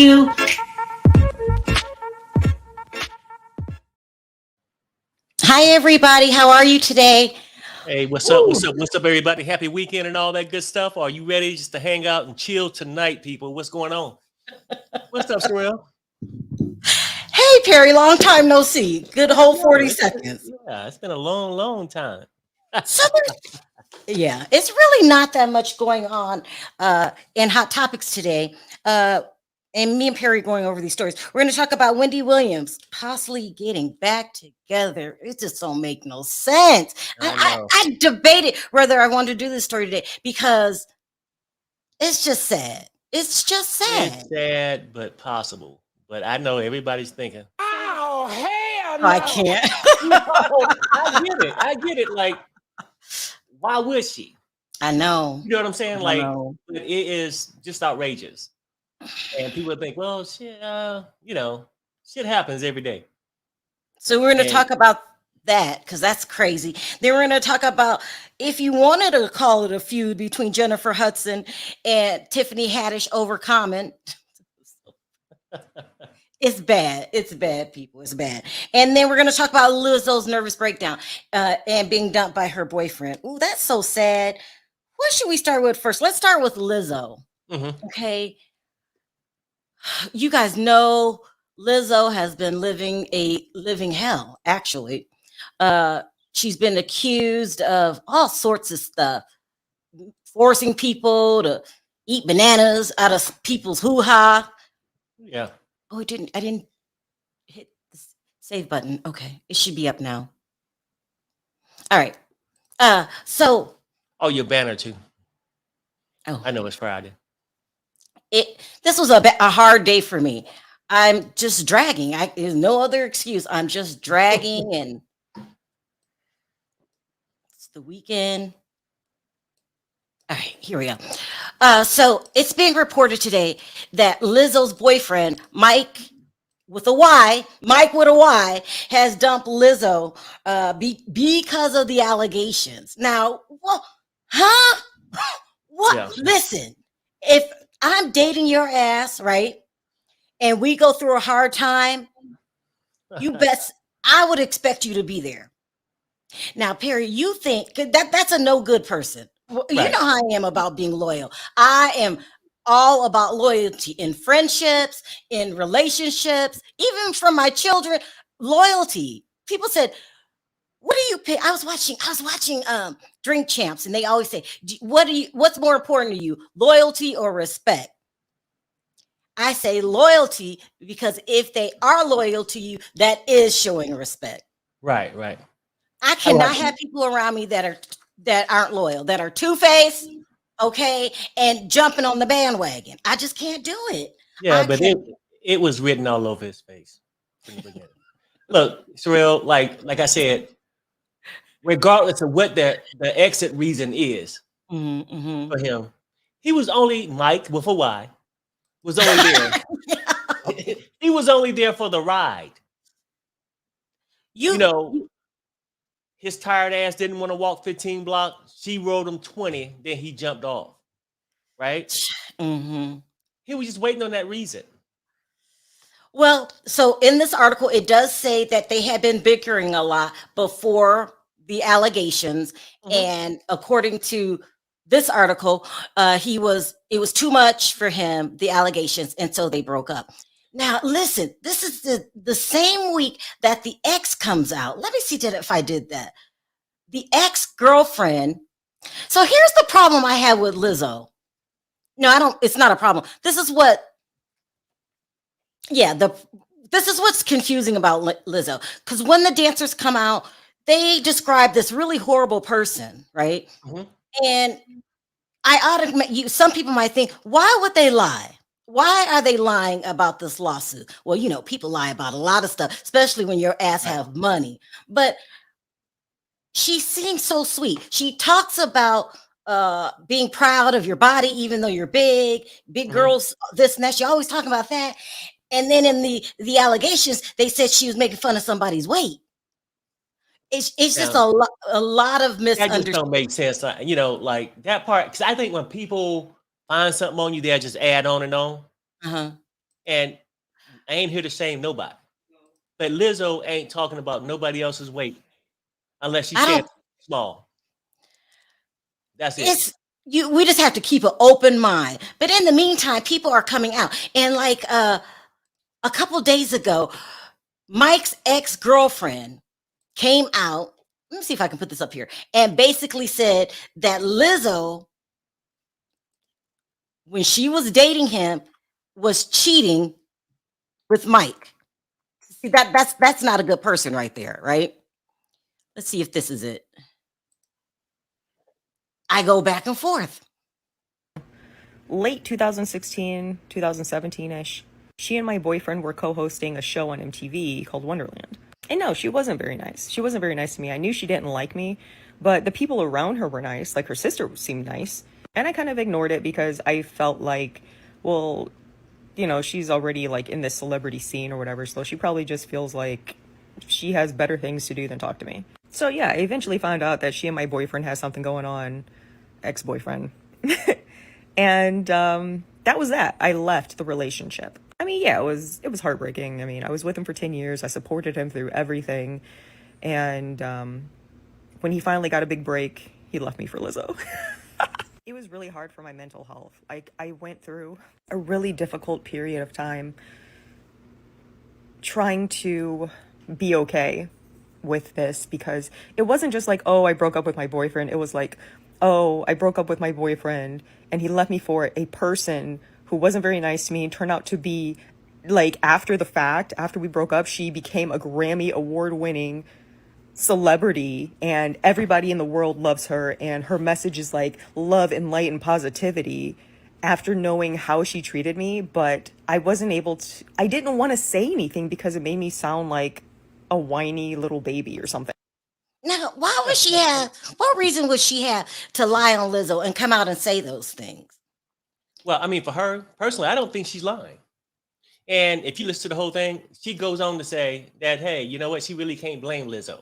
you. Hi, everybody. How are you today? Hey, what's up? Ooh, What's up? What's up, everybody? Happy weekend and all that good stuff. Are you ready just to hang out and chill tonight, people? What's going on? What's up, Sharrell? hey, Perry. Long time no see. Good I whole know. 40 seconds. Yeah, it's been a long, long time. So, yeah, it's really not that much going on in Hot Topics today. And me and Perry going over these stories. We're going to talk about Wendy Williams possibly getting back together. It just don't make no sense. I know. I debated whether I wanted to do this story today because it's just sad. It's just sad. It's sad, but possible. But I know everybody's thinking, Oh, hell I no. can't. no, I get it. I get it. Like, why would she? I know. You know what I'm saying? I Like, know. it is just outrageous. And people think, well, shit, shit happens every day. So we're going to And talk about that because that's crazy. Then we're going to talk about if you wanted to call it a feud between Jennifer Hudson and Tiffany Haddish over Common. It's bad. It's bad, people. It's bad. And then we're going to talk about Lizzo's nervous breakdown and being dumped by her boyfriend. Ooh, that's so sad. What should we start with first? Let's start with Lizzo. Mhm. Okay. You guys know Lizzo has been living hell, actually. She's been accused of all sorts of stuff, forcing people to eat bananas out of people's hoo-ha. Yeah. Oh, I didn't hit the save button. Okay, it should be up now. All right. So Oh, your banner too. oh, I know it's Friday. this was a hard day for me. I'm just dragging. There's no other excuse. I'm just dragging, and it's the weekend. All right, here we go. So it's being reported today that Lizzo's boyfriend, Myke with a Y, Myke with a Y, has dumped Lizzo because of the allegations. Now, huh? What? Yeah. Listen, if I'm dating your ass, right, and we go through a hard time, you best, I would expect you to be there. Now, Perry, you think that's a no good person. Well, you know Right. how I am about being loyal. I am all about loyalty in friendships, in relationships, even from my children. Loyalty. People said, "What do you pick?" I was watching Drink Champs, and they always say, What's more important to you, loyalty or respect?" I say loyalty because if they are loyal to you, that is showing respect. Right. Right. I I like cannot have people around me that aren't loyal, that are two-faced, okay, and jumping on the bandwagon. I just can't do it. Yeah, I but can't. it was written all over his face from the beginning. Look, Sherelle, like I said, regardless of what the exit reason is Mhm. for him, he was only Mike with a Y was only there. He was only there for the ride. You You, know, his tired ass didn't want to walk 15 blocks. She rode him 20, then he jumped off. Right? mhm. He was just waiting on that reason. Well, so in this article, it does say that they had been bickering a lot before the allegations, Mhm. and according to this article, it was too much for him, the allegations, and so they broke up. Now, listen, this is the same week that the ex comes out. Let me see if I did that. The ex girlfriend. So here's the problem I have with Lizzo. No, I don't. It's not a problem. This is what, yeah, this is what's confusing about Lizzo. Because when the dancers come out, they describe this really horrible person, right? Mhm. And I automatically, some people might think, why would they lie? Why are they lying about this lawsuit? Well, people lie about a lot of stuff, especially when your ass Right. have money. But she seems so sweet. She talks about being proud of your body, even though you're big Mhm. girls, this and that. She always talking about that. And then in the allegations, they said she was making fun of somebody's weight. It's just Now, a lot of that just misunderstanding. don't make sense. Like that part, because I think when people find something on you, they'll just add on and on. Uh-huh. And I ain't here to shame nobody. But Lizzo ain't talking about nobody else's weight unless she I said don't. small. That's it. It's you. We just have to keep an open mind. But in the meantime, people are coming out, and like a couple days ago, Mike's ex-girlfriend came out. Let me see if I can put this up here, and basically said that Lizzo, when she was dating him, was cheating with Mike. See, that's not a good person right there, right? Let's see if this is it. I go back and forth. Late 2016, 2017-ish, she and my boyfriend were co-hosting a show on MTV called Wonderland. And no, she wasn't very nice. She wasn't very nice to me. I knew she didn't like me, but the people around her were nice. Like her sister seemed nice. And I kind of ignored it because I felt like, well, you know, she's already like in this celebrity scene or whatever, so she probably just feels like she has better things to do than talk to me. So yeah, I eventually found out that she and my boyfriend has something going on, ex-boyfriend. And that was that. I left the relationship. I mean, yeah, it was heartbreaking. I mean, I was with him for 10 years. I supported him through everything. And when he finally got a big break, he left me for Lizzo. It was really hard for my mental health. I went through a really difficult period of time trying to be okay with this, because it wasn't just like, oh, I broke up with my boyfriend. It was like, oh, I broke up with my boyfriend and he left me for a person who wasn't very nice to me and turned out to be, like, after the fact, after we broke up, she became a Grammy award-winning celebrity and everybody in the world loves her, and her message is like love and light and positivity, after knowing how she treated me. But I wasn't able to, I didn't want to say anything because it made me sound like a whiny little baby or something. Now, why would she have? What reason would she have to lie on Lizzo and come out and say those things? Well, I mean, for her personally, I don't think she's lying. And if you listen to the whole thing, she goes on to say that, hey, you know what? She really can't blame Lizzo.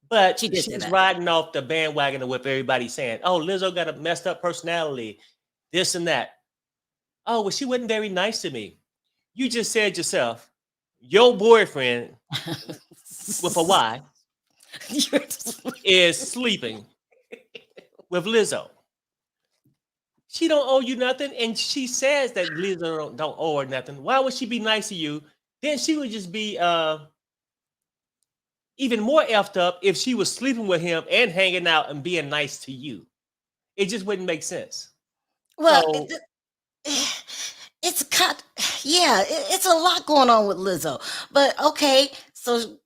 But She did say she's that. riding off the bandwagon of what everybody's saying. Oh, Lizzo got a messed up personality, this and that. Oh, well, she wasn't very nice to me. You just said yourself, your boyfriend with a Y is sleeping with Lizzo. She don't owe you nothing, and she says that Lizzo don't owe her nothing. Why would she be nice to you? Then she would just be even more effed up if she was sleeping with him and hanging out and being nice to you. It just wouldn't make sense. Well, So it's cut. Yeah, it's a lot going on with Lizzo. But okay, so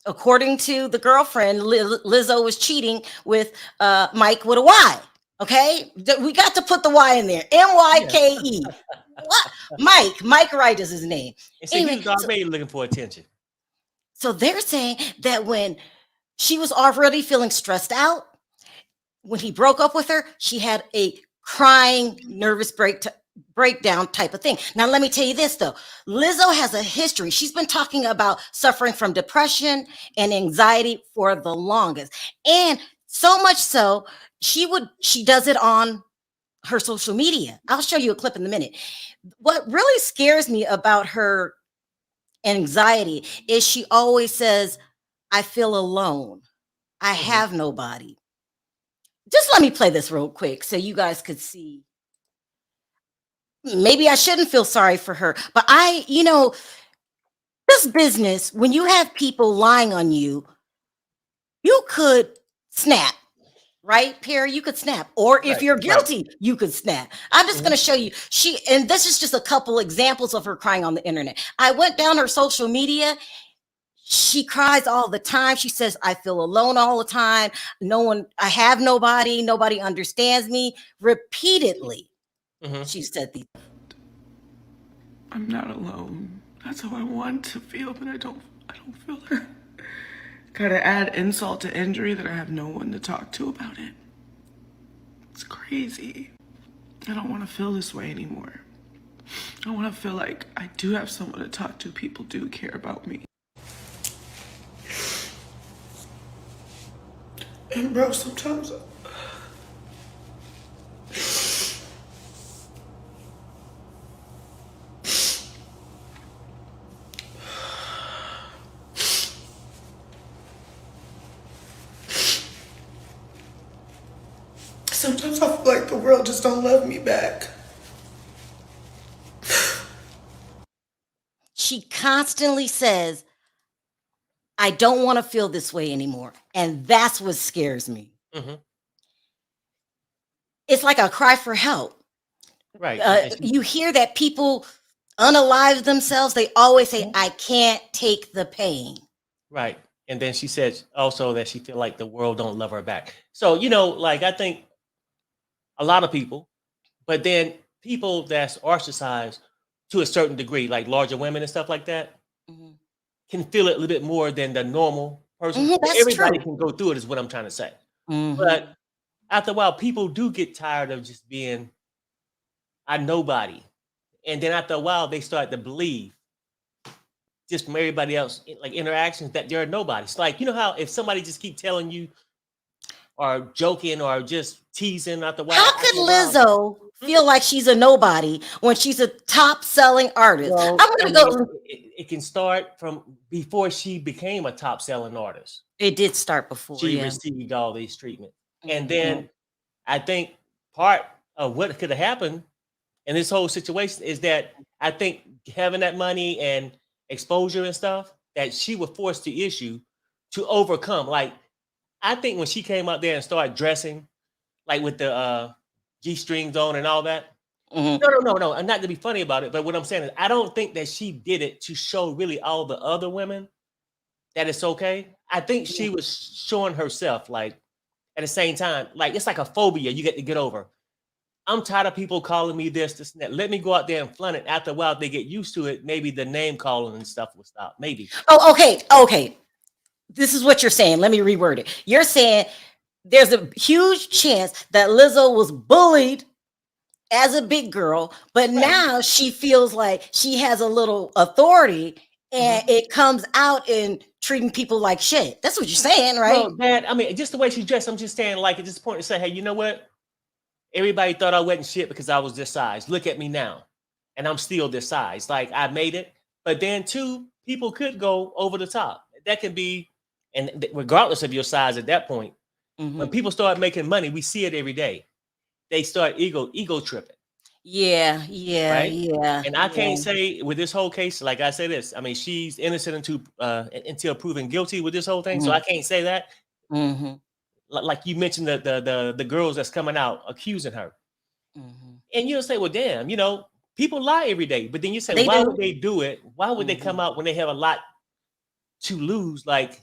according to the girlfriend, Lizzo was cheating with Mike with a Y. Okay, we got to put the Y in there. Myke. What? Myke Wright is his name. and see, Anyway, he was already looking for attention. so they're saying that when she was already feeling stressed out, when he broke up with her, she had a crying, nervous breakdown type of thing. Now, let me tell you this though. Lizzo has a history. She's been talking about suffering from depression and anxiety for the longest. And so much so, she does it on her social media. I'll show you a clip in a minute. What really scares me about her anxiety is she always says, I feel alone. I have nobody. Just let me play this real quick so you guys could see. Maybe I shouldn't feel sorry for her, but this business, when you have people lying on you, you could snap, right, Perry? You could snap. Or if you're guilty, you could snap. I'm just going to show you. And this is just a couple examples of her crying on the internet. I went down her social media. She cries all the time. She says, I feel alone all the time. I have nobody understands me. Repeatedly, she said these. I'm not alone. That's how I want to feel, but I don't feel it. Gotta add insult to injury that I have no one to talk to about it. It's crazy. I don't want to feel this way anymore. I want to feel like I do have someone to talk to. People do care about me. And bro, sometimes Sometimes I feel like the world just don't love me back. She constantly says, I don't want to feel this way anymore. And that's what scares me. Mm-hmm. It's like a cry for help. Right. You hear that people unalive themselves. They always say, I can't take the pain. Right. And then she said also that she feel like the world don't love her back. So, you know, like I think a lot of people, but then people that's ostracized to a certain degree, like larger women and stuff like that, Mhm. can feel it a little bit more than the normal person. Mhm, that's Everybody true. can go through it is what I'm trying to say. Mhm. But after a while, people do get tired of just being a nobody. And then after a while, they start to believe just from everybody else, like interactions, that they're nobody. It's like, you know how if somebody just keep telling you or joking or just teasing after a while. How could Lizzo feel like she's a nobody when she's a top selling artist? Well, I'm going to go. it can start from before she became a top selling artist. It did start before. She Yeah. received all these treatment. And Mhm. then I think part of what could have happened in this whole situation is that I think having that money and exposure and stuff that she was forced to issue to overcome. Like, I think when she came out there and started dressing, like with the G-strings on and all that. Mhm. No. And not to be funny about it, but what I'm saying is I don't think that she did it to show really all the other women that it's okay. I think she was showing herself, like, at the same time, like it's like a phobia you get to get over. I'm tired of people calling me this, and that. Let me go out there and flaunt it. After a while, they get used to it. Maybe the name calling and stuff will stop. Maybe. Oh, okay. This is what you're saying. Let me reword it. You're saying there's a huge chance that Lizzo was bullied as a big girl, but now she feels like she has a little authority and it comes out in treating people like shit. That's what you're saying, right? Well, that, I mean, just the way she dressed, I'm just saying, like, at this point to say, hey, you know what? Everybody thought I wasn't shit because I was this size. Look at me now. And I'm still this size. Like, I made it. But then, too, people could go over the top. That could be, and regardless of your size at that point, when people start making money, we see it every day. They start ego tripping. Yeah. Right? And I can't say with this whole case, like I say this, I mean, she's innocent until proven guilty with this whole thing. So I can't say that. Mm-hmm. Like you mentioned the girls that's coming out accusing her. Mm-hmm. And you'll say, well, damn, you know, people lie every day. But then you say, They why do. would they do it? Why would they come out when they have a lot to lose? Like,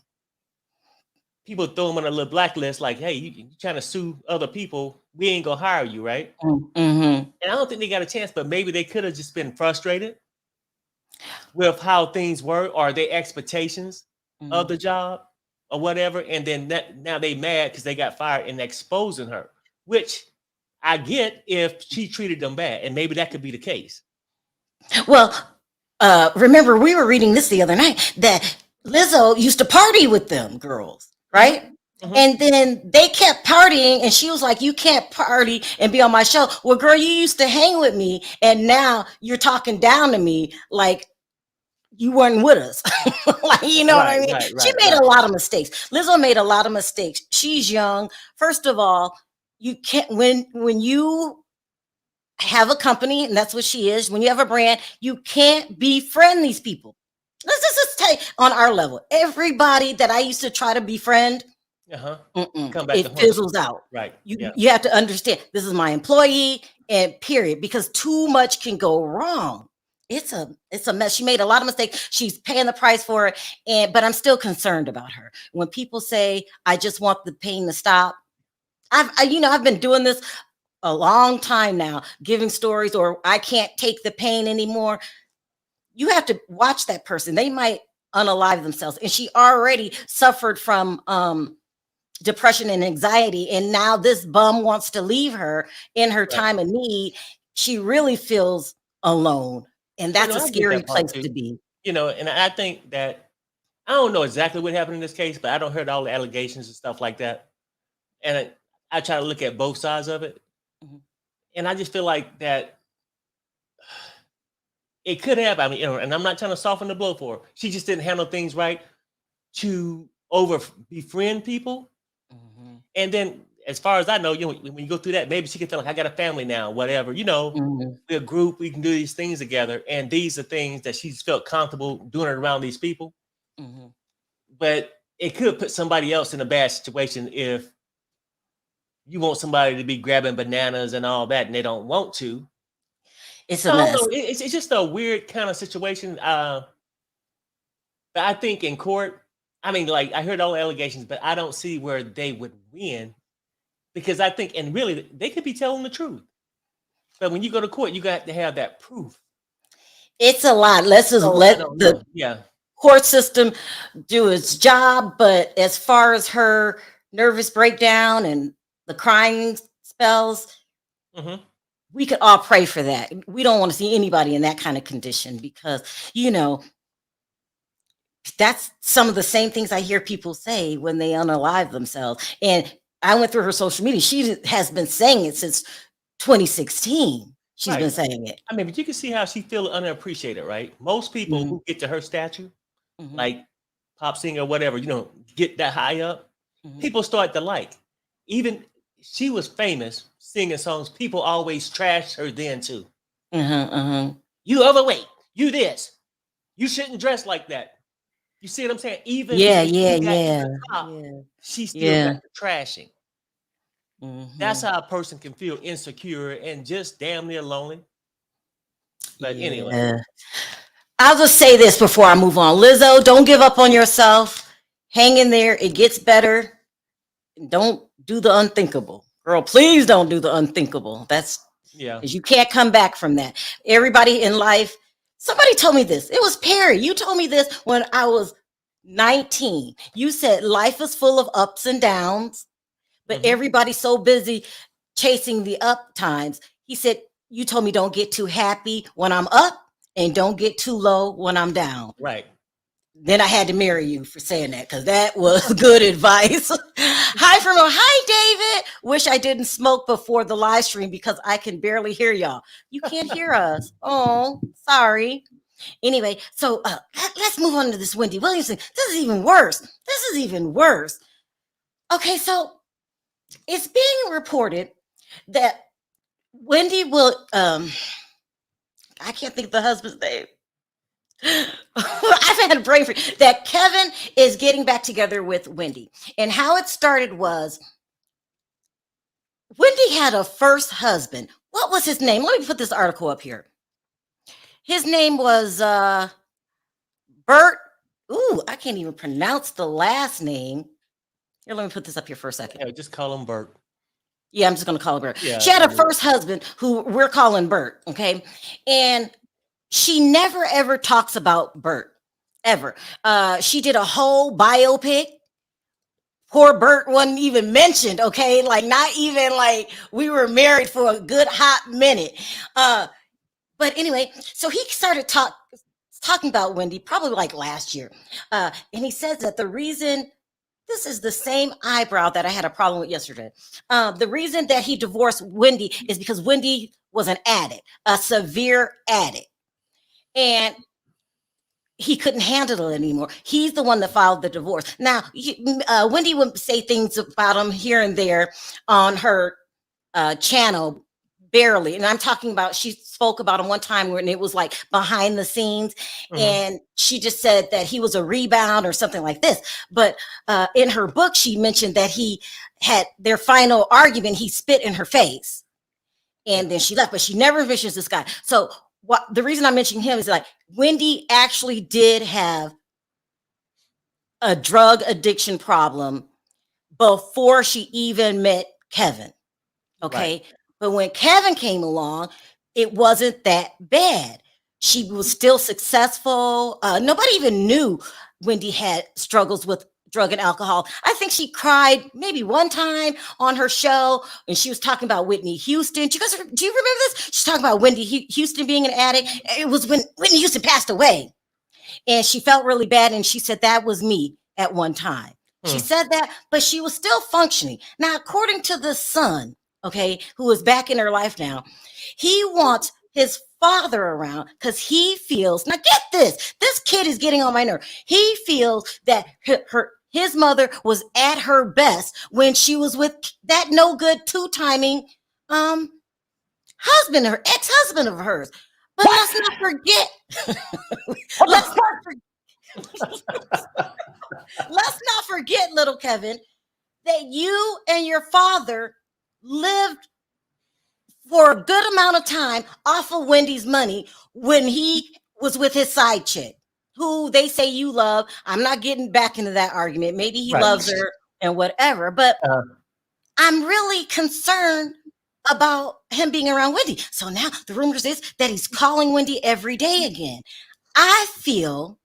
people throw them on a little blacklist, like, hey, you trying to sue other people, we ain't gonna hire you, right? Mm-hmm. And I don't think they got a chance, but maybe they could have just been frustrated with how things were or their expectations of the job or whatever. And then now they mad because they got fired and exposing her, which I get if she treated them bad. And maybe that could be the case. Well, remember, we were reading this the other night that Lizzo used to party with them girls, right? And then they kept partying, and she was like, you can't party and be on my show. Well, girl, you used to hang with me, and now you're talking down to me like you weren't with us. Like, you know what I mean? She made a lot of mistakes. Lizzo made a lot of mistakes. She's young. First of all, you can't, when you have a company, and that's what she is, when you have a brand, you can't befriend these people. Let's just take on our level. Everybody that I used to try to befriend, Come back it fizzles out. Right. You have to understand, this is my employee, and period, because too much can go wrong. It's a mess. She made a lot of mistakes. She's paying the price for it, but I'm still concerned about her. When people say, I just want the pain to stop, I've been doing this a long time now, giving stories, or I can't take the pain anymore. You have to watch that person. They might unalive themselves. And she already suffered from depression and anxiety. And now this bum wants to leave her in her time of need. She really feels alone. And that's a scary place to be. You know, and I think that, I don't know exactly what happened in this case, but I don't heard all the allegations and stuff like that. And I try to look at both sides of it. And I just feel like that it could have, I mean, you know, and I'm not trying to soften the blow for her. She just didn't handle things right to befriend people. And then as far as I know, when you go through that, maybe she can feel like I got a family now, whatever. We're a group, we can do these things together, and these are things that she's felt comfortable doing it around these people. Mm-hmm. But it could put somebody else in a bad situation if you want somebody to be grabbing bananas and all that, and they don't want to. It's a mess. It's just a weird kind of situation. But I think in court, I mean, like I heard all the allegations, but I don't see where they would win, because I think, and really, they could be telling the truth. But when you go to court, you got to have that proof. It's a lot. Let's just let the court system do its job. But as far as her nervous breakdown and the crying spells, we could all pray for that. We don't want to see anybody in that kind of condition, because, that's some of the same things I hear people say when they unalive themselves. And I went through her social media. She has been saying it since 2016. She's been saying it. I mean, but you can see how she feels unappreciated, right? Most people who get to her statue, like pop singer or whatever, get that high up, people start to like. Even she was famous singing songs. People always trash her then too. You overweight. You this. You shouldn't dress like that. You see what I'm saying? Even she still got the trashing. That's how a person can feel insecure and just damn near lonely. But anyway. I'll just say this before I move on. Lizzo, don't give up on yourself. Hang in there. It gets better. Don't do the unthinkable. Girl, please don't do the unthinkable. That's because you can't come back from that. Everybody in life, somebody told me this. It was Perry. You told me this when I was 19. You said life is full of ups and downs, but everybody's so busy chasing the up times. He said, you told me don't get too happy when I'm up and don't get too low when I'm down. Right. Then I had to marry you for saying that, because that was good advice. Hi, David. Wish I didn't smoke before the live stream because I can barely hear y'all. You can't hear us. Oh, sorry. Anyway, so let's move on to this Wendy Williams thing. This is even worse. Okay, so it's being reported that Wendy will, I can't think of the husband's name. I've had a brain freeze. That Kevin is getting back together with Wendy. And how it started was Wendy had a first husband. What was his name? Let me put this article up here. His name was Bert. Ooh, I can't even pronounce the last name. Here, let me put this up here for a second. Yeah, just call him Bert. Yeah, I'm just going to call him Bert. Yeah, she had a first husband who we're calling Bert, okay? And she never, ever talks about Bert, ever. She did a whole biopic. Poor Bert wasn't even mentioned, okay? Like, not even like we were married for a good hot minute. But anyway, so he started talking about Wendy probably like last year. And he says that the reason, this is the same eyebrow that I had a problem with yesterday. The reason that he divorced Wendy is because Wendy was an addict, a severe addict. And he couldn't handle it anymore. He's the one that filed the divorce. Now, Wendy would say things about him here and there on her channel, barely. And I'm talking about, she spoke about him one time when it was like behind the scenes. And she just said that he was a rebound or something like this. But in her book, she mentioned that he had their final argument, he spit in her face. And then she left, but she never mentions this guy. So the reason I'm mentioning him is like Wendy actually did have a drug addiction problem before she even met Kevin. Okay. Right. But when Kevin came along, it wasn't that bad. She was still successful. Nobody even knew Wendy had struggles with drug and alcohol. I think she cried maybe one time on her show, and she was talking about Whitney Houston. Do you remember this? She's talking about Wendy Houston being an addict. It was when Whitney Houston passed away, and she felt really bad, and she said, that was me at one time. She said that, but she was still functioning. Now, according to the son, okay, who is back in her life now, he wants his father around because he feels, now get this kid is getting on my nerve. He feels that his mother was at her best when she was with that no good two-timing husband, her ex-husband of hers. But let's not forget. let's not forget, little Kevin, that you and your father lived for a good amount of time off of Wendy's money when he was with his side chick, who they say you love. I'm not getting back into that argument. Maybe he loves her and whatever, but I'm really concerned about him being around Wendy. So now the rumors is that he's calling Wendy every day again. I feel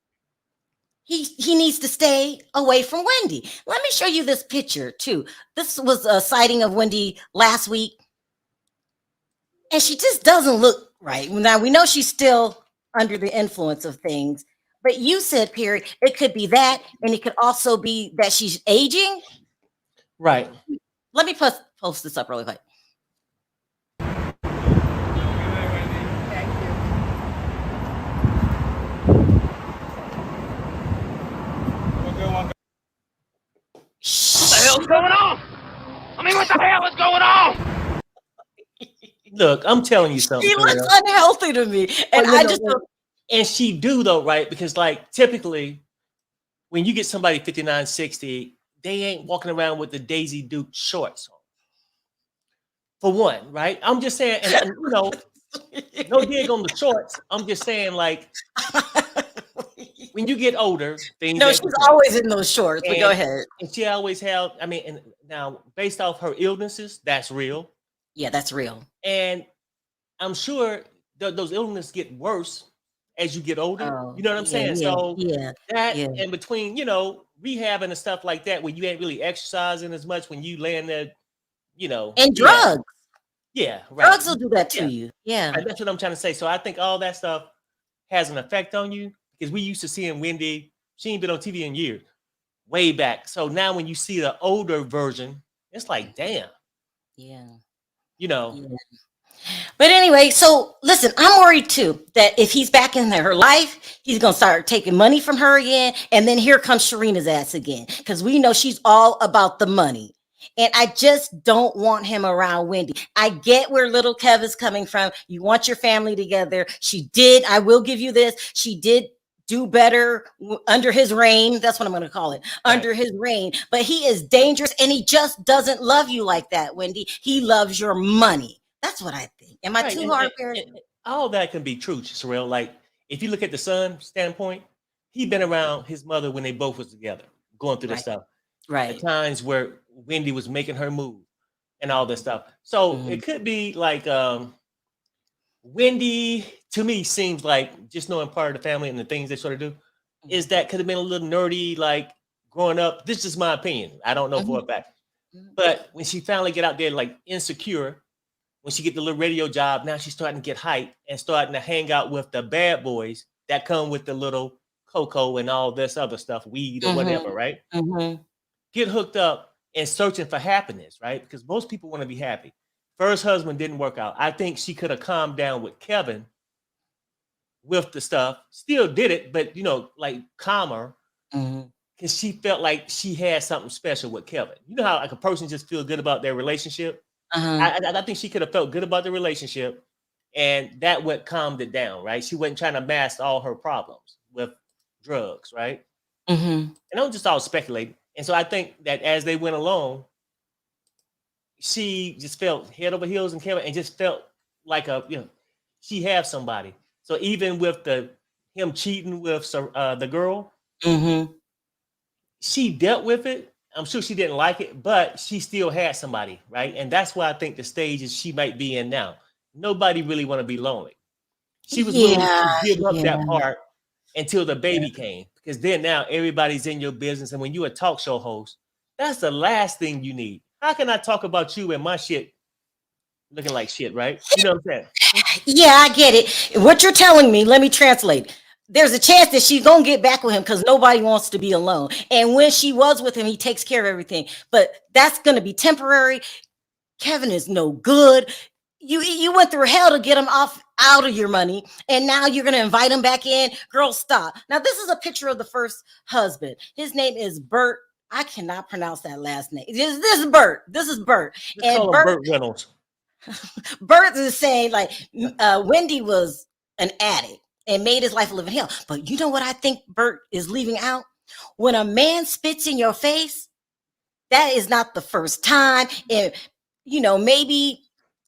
he needs to stay away from Wendy. Let me show you this picture too. This was a sighting of Wendy last week, and she just doesn't look right. Now we know she's still under the influence of things, but you said, Perry, it could be that, and it could also be that she's aging. Right. Let me post this up really quick. What the hell's going on? I mean, what the hell is going on? Look, I'm telling you something. She looks unhealthy to me, and I just and she do though, right? Because like typically, when you get somebody 59, 60, they ain't walking around with the Daisy Duke shorts on. For one, right? I'm just saying, and you know, no dig on the shorts. I'm just saying, like, when you get older, things. No, she's always in those shorts. But go ahead. And she always held. I mean, and now based off her illnesses, that's real. Yeah, that's real. And I'm sure those illnesses get worse as you get older. Oh, you know what I'm saying? Yeah, So that yeah. in between, you know, rehabbing and stuff like that, when you ain't really exercising as much, when you laying there, you know, and drugs. Yeah, right. Drugs will do that to you. Yeah. Right, that's what I'm trying to say. So I think all that stuff has an effect on you because we used to seeing Wendy. She ain't been on TV in years, way back. So now when you see the older version, it's like, damn. Yeah. You know. Yeah. But anyway, so listen, I'm worried too that if he's back in her life, he's gonna start taking money from her again, and then here comes Sharina's ass again, because we know she's all about the money. And I just don't want him around Wendy. I get where little Kev is coming from. You want your family together. She did. I will give you this. She did do better under his reign. That's what I'm going to call it. Under his reign. But he is dangerous, and he just doesn't love you like that, Wendy. He loves your money. That's what I think. Am I too hard, Perry? All that can be true, Sharrell. Like, if you look at the son standpoint, he been around his mother when they both was together, going through this stuff. Right. At times where Wendy was making her move and all this stuff. So it could be like Wendy, to me, seems like, just knowing part of the family and the things they sort of do, is that could have been a little nerdy, like growing up. This is my opinion. I don't know for a fact. But when she finally get out there, like insecure, when she get the little radio job, now she's starting to get hype and starting to hang out with the bad boys that come with the little cocoa and all this other stuff, weed or whatever, right? Get hooked up and searching for happiness, right? Because most people want to be happy. First husband didn't work out. I think she could have calmed down with Kevin with the stuff. Still did it, but you know, like calmer, because she felt like she had something special with Kevin. You know how like a person just feel good about their relationship. I think she could have felt good about the relationship, and that what calmed it down, right? She wasn't trying to mask all her problems with drugs, right? And I'm just all speculating. And so I think that as they went along, she just felt head over heels in Kevin and just felt like she had somebody. So even with him cheating with the girl, she dealt with it. I'm sure she didn't like it, but she still had somebody, right? And that's why I think the stage is she might be in now. Nobody really want to be lonely. She was willing to give up that part until the baby came. Because then now everybody's in your business. And when you're a talk show host, that's the last thing you need. How can I talk about you and my shit looking like shit, right? You know what I'm saying? Yeah, I get it. What you're telling me, let me translate. There's a chance that she's going to get back with him because nobody wants to be alone. And when she was with him, he takes care of everything. But that's going to be temporary. Kevin is no good. You went through hell to get him out of your money, and now you're going to invite him back in. Girl, stop. Now, this is a picture of the first husband. His name is Bert I cannot pronounce that last name. This is Bert. This is Bert. Let's And call him Burt Reynolds. Bert is saying like Wendy was an addict and made his life a living hell. But you know what I think Bert is leaving out? When a man spits in your face, that is not the first time. And maybe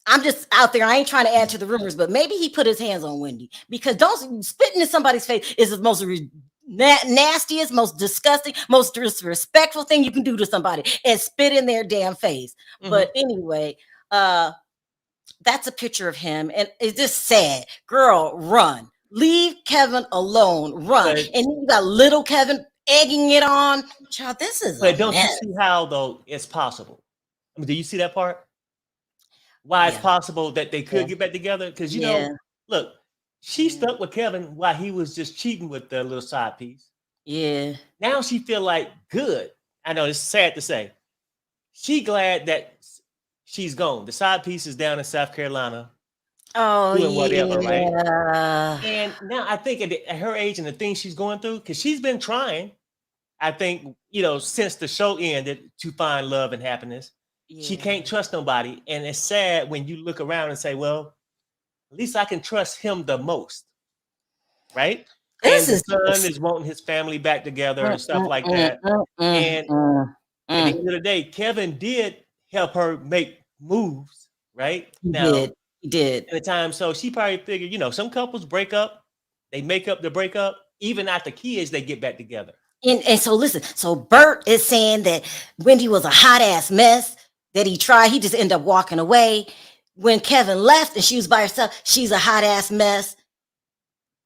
I'm just out there. I ain't trying to add to the rumors, but maybe he put his hands on Wendy, because don't spitting in somebody's face is the most nastiest, most disgusting, most disrespectful thing you can do to somebody, and spit in their damn face. Mm-hmm. But anyway, that's a picture of him, and it's just sad. Girl, run. Leave Kevin alone. Run. But, and you got little Kevin egging it on. Child, this is But don't mess. You see how, though, it's possible? I mean, do you see that part? Why it's possible that they could get back together? Because, you know, look, she stuck with Kevin while he was just cheating with the little side piece. Yeah. Now she feel like good. I know it's sad to say. She glad that she's gone. The side piece is down in South Carolina. Oh, doing whatever, right? And now I think at her age and the things she's going through, because she's been trying, I think, since the show ended, to find love and happiness. She can't trust nobody. And it's sad when you look around and say, well, at least I can trust him the most. Right? And the son is wanting his family back together and stuff like that. And at the end of the day, Kevin did help her make moves, right? He did. At the time. So she probably figured, some couples break up, they make up the breakup. Even after kids, they get back together. And so listen, so Bert is saying that Wendy was a hot ass mess, that he just ended up walking away. When Kevin left and she was by herself, she's a hot ass mess.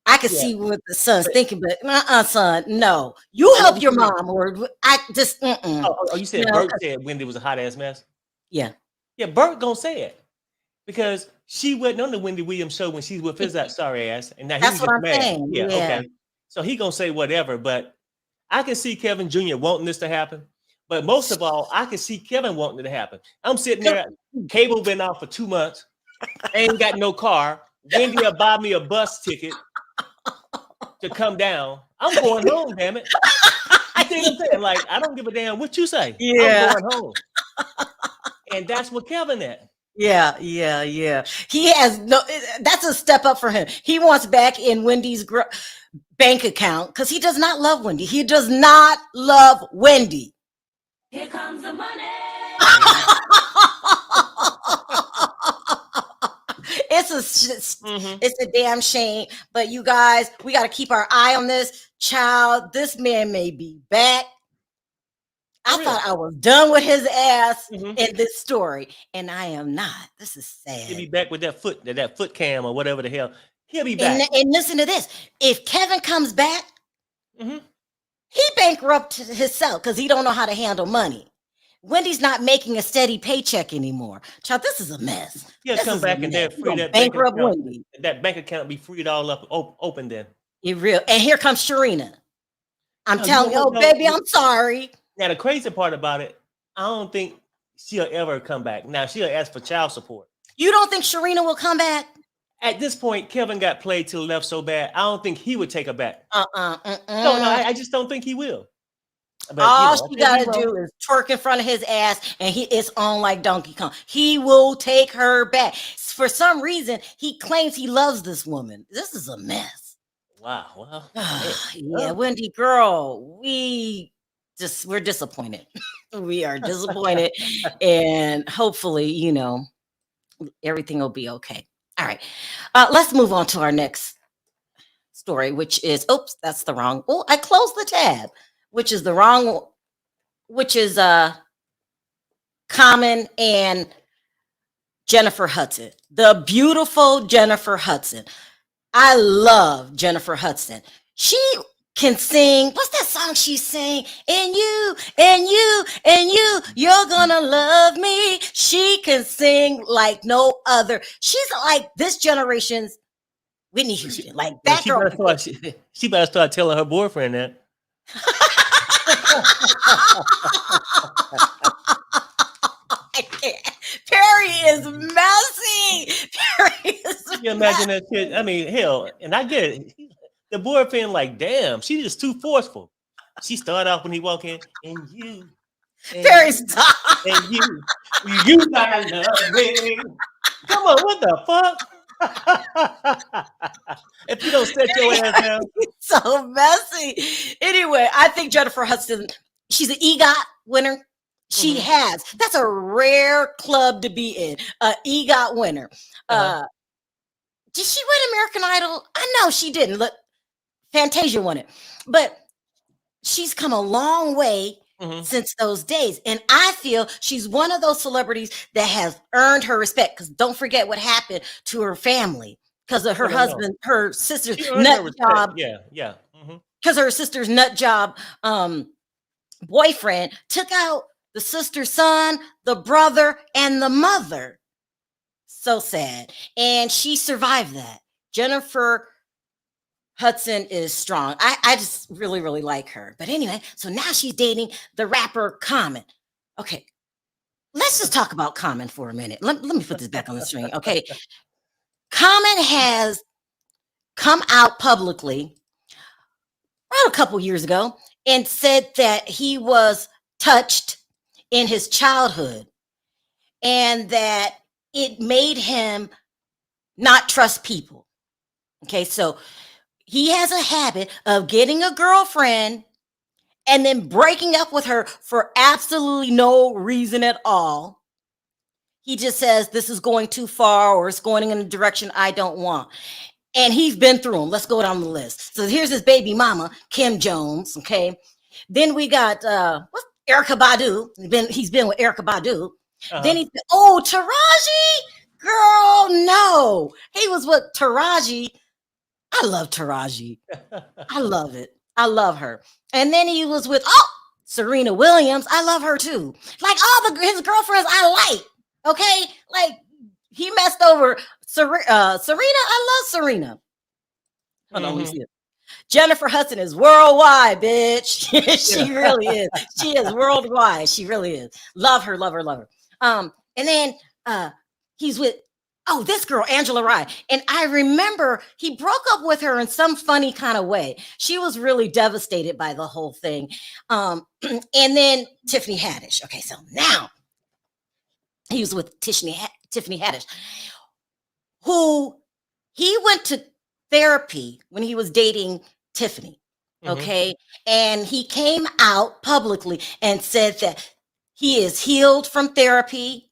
I could see what the son's thinking, but son, no. You help your mom, or I just Oh, you said Bert said Wendy was a hot ass mess? Yeah. Yeah, Bert gonna say it. Because she wasn't on the Wendy Williams show when she's with his sorry ass. And now that's he's what I'm mad. saying. Yeah, okay. So he gonna say whatever, but I can see Kevin Jr. wanting this to happen. But most of all, I can see Kevin wanting it to happen. I'm sitting there, cable been off for 2 months, ain't got no car. Wendy will buy me a bus ticket to come down. I'm going home, damn it. You see what I'm saying? Like, I don't give a damn what you say. Yeah. I'm going home. And that's what Kevin at. Yeah. He has that's a step up for him. He wants back in Wendy's bank account because he does not love Wendy. He does not love Wendy. Here comes the money. It's a damn shame. But you guys, we got to keep our eye on this child. This man may be back. I thought I was done with his ass in this story, and I am not. This is sad. He'll be back with that foot cam or whatever the hell. He'll be back. And listen to this. If Kevin comes back, he bankrupted himself because he don't know how to handle money. Wendy's not making a steady paycheck anymore. Child, this is a mess. He'll come back and they'll free that bankrupt Wendy. That bank account be freed all up, open then. It real. And here comes Sharrena. I'm telling you, baby, I'm sorry. Now, the crazy part about it, I don't think she'll ever come back. Now, she'll ask for child support. You don't think Sharrena will come back? At this point, Kevin got played to the left so bad, I don't think he would take her back. No, I just don't think he will. But, all she got to do is twerk in front of his ass, and it's on like Donkey Kong. He will take her back. For some reason, he claims he loves this woman. This is a mess. Wow. Well, yeah, Wendy, girl, we're disappointed. We are disappointed, and hopefully, everything will be okay. All right, let's move on to our next story, which is that's the wrong. Oh, I closed the tab, which is the wrong. Which is Common and Jennifer Hudson, the beautiful Jennifer Hudson. I love Jennifer Hudson. She can sing. What's that song she sang? And you, you're gonna love me. She can sing like no other. She's like this generation's Whitney Houston. Like that girl. She better start telling her boyfriend that. I can't. Perry is messy. Perry is Can you imagine that shit? I mean, hell, and I get it. The boyfriend, like, damn, she's just too forceful. She started off when he walked in, and you, Perry, stop. and you gotta love me. Come on, what the fuck? If you don't set your ass down, So messy. Anyway, I think Jennifer Hudson, she's an EGOT winner. She has. That's a rare club to be in. An EGOT winner. Did she win American Idol? I know she didn't. Look, Fantasia won it. But she's come a long way since those days. And I feel she's one of those celebrities that has earned her respect. Because don't forget what happened to her family. Because of her husband, her sister's nut job. Yeah. Because her sister's nut job boyfriend took out the sister's son, the brother, and the mother. So sad. And she survived that. Jennifer Hudson is strong. I just really, really like her. But anyway, so now she's dating the rapper Common. Okay, let's just talk about Common for a minute. Let me put this back on the screen. Okay, Common has come out publicly a couple years ago and said that he was touched in his childhood and that it made him not trust people. Okay, so he has a habit of getting a girlfriend and then breaking up with her for absolutely no reason at all. He just says this is going too far or it's going in a direction I don't want. And he's been through them. Let's go down the list. So here's his baby mama, Kim Jones. Okay. Then we got what's Erykah Badu. He's been with Erykah Badu. Then he said, oh, Taraji, girl, no. He was with Taraji. I love Taraji. I love it. I love her. And then he was with Serena Williams. I love her too. Like all his girlfriends I like. Okay, like he messed over Serena. I love Serena. Hold on, let me see it. Jennifer Hudson is worldwide, bitch. She really is. She is worldwide. She really is. Love her, love her, love her. And then he's with this girl, Angela Rye. And I remember he broke up with her in some funny kind of way. She was really devastated by the whole thing. And then Tiffany Haddish. Okay, so now he was with Tiffany Haddish, who he went to therapy when he was dating Tiffany. Okay. And he came out publicly and said that he is healed from therapy,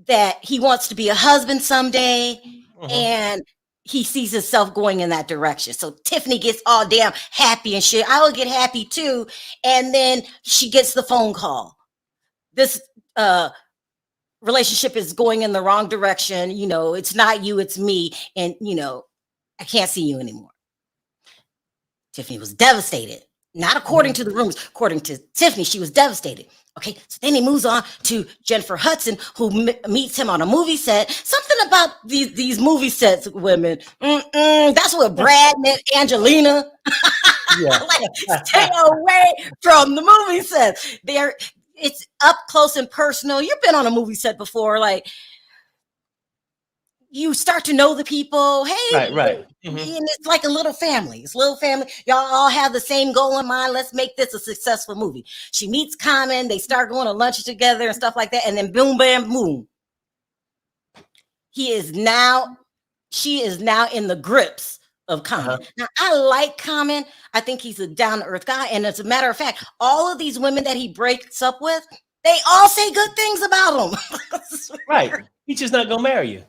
that he wants to be a husband someday, and he sees himself going in that direction. So Tiffany gets all damn happy and shit. I will get happy too. And then she gets the phone call. This relationship is going in the wrong direction. You know, it's not you, it's me. And, you know, I can't see you anymore. Tiffany was devastated. Not according to the rumors. According to Tiffany, she was devastated. Okay, so then he moves on to Jennifer Hudson, who meets him on a movie set. Something about these movie sets, women. That's what Brad met Angelina. Yeah. Like, stay away from the movie set. It's up close and personal. You've been on a movie set before. Like, you start to know the people. Hey, right. And it's like a little family. It's a little family. Y'all all have the same goal in mind. Let's make this a successful movie. She meets Common. They start going to lunch together and stuff like that. And then boom, bam, boom. She is now in the grips of Common. Now, I like Common. I think he's a down-to-earth guy. And as a matter of fact, all of these women that he breaks up with, they all say good things about him. Right. He's just not going to marry you.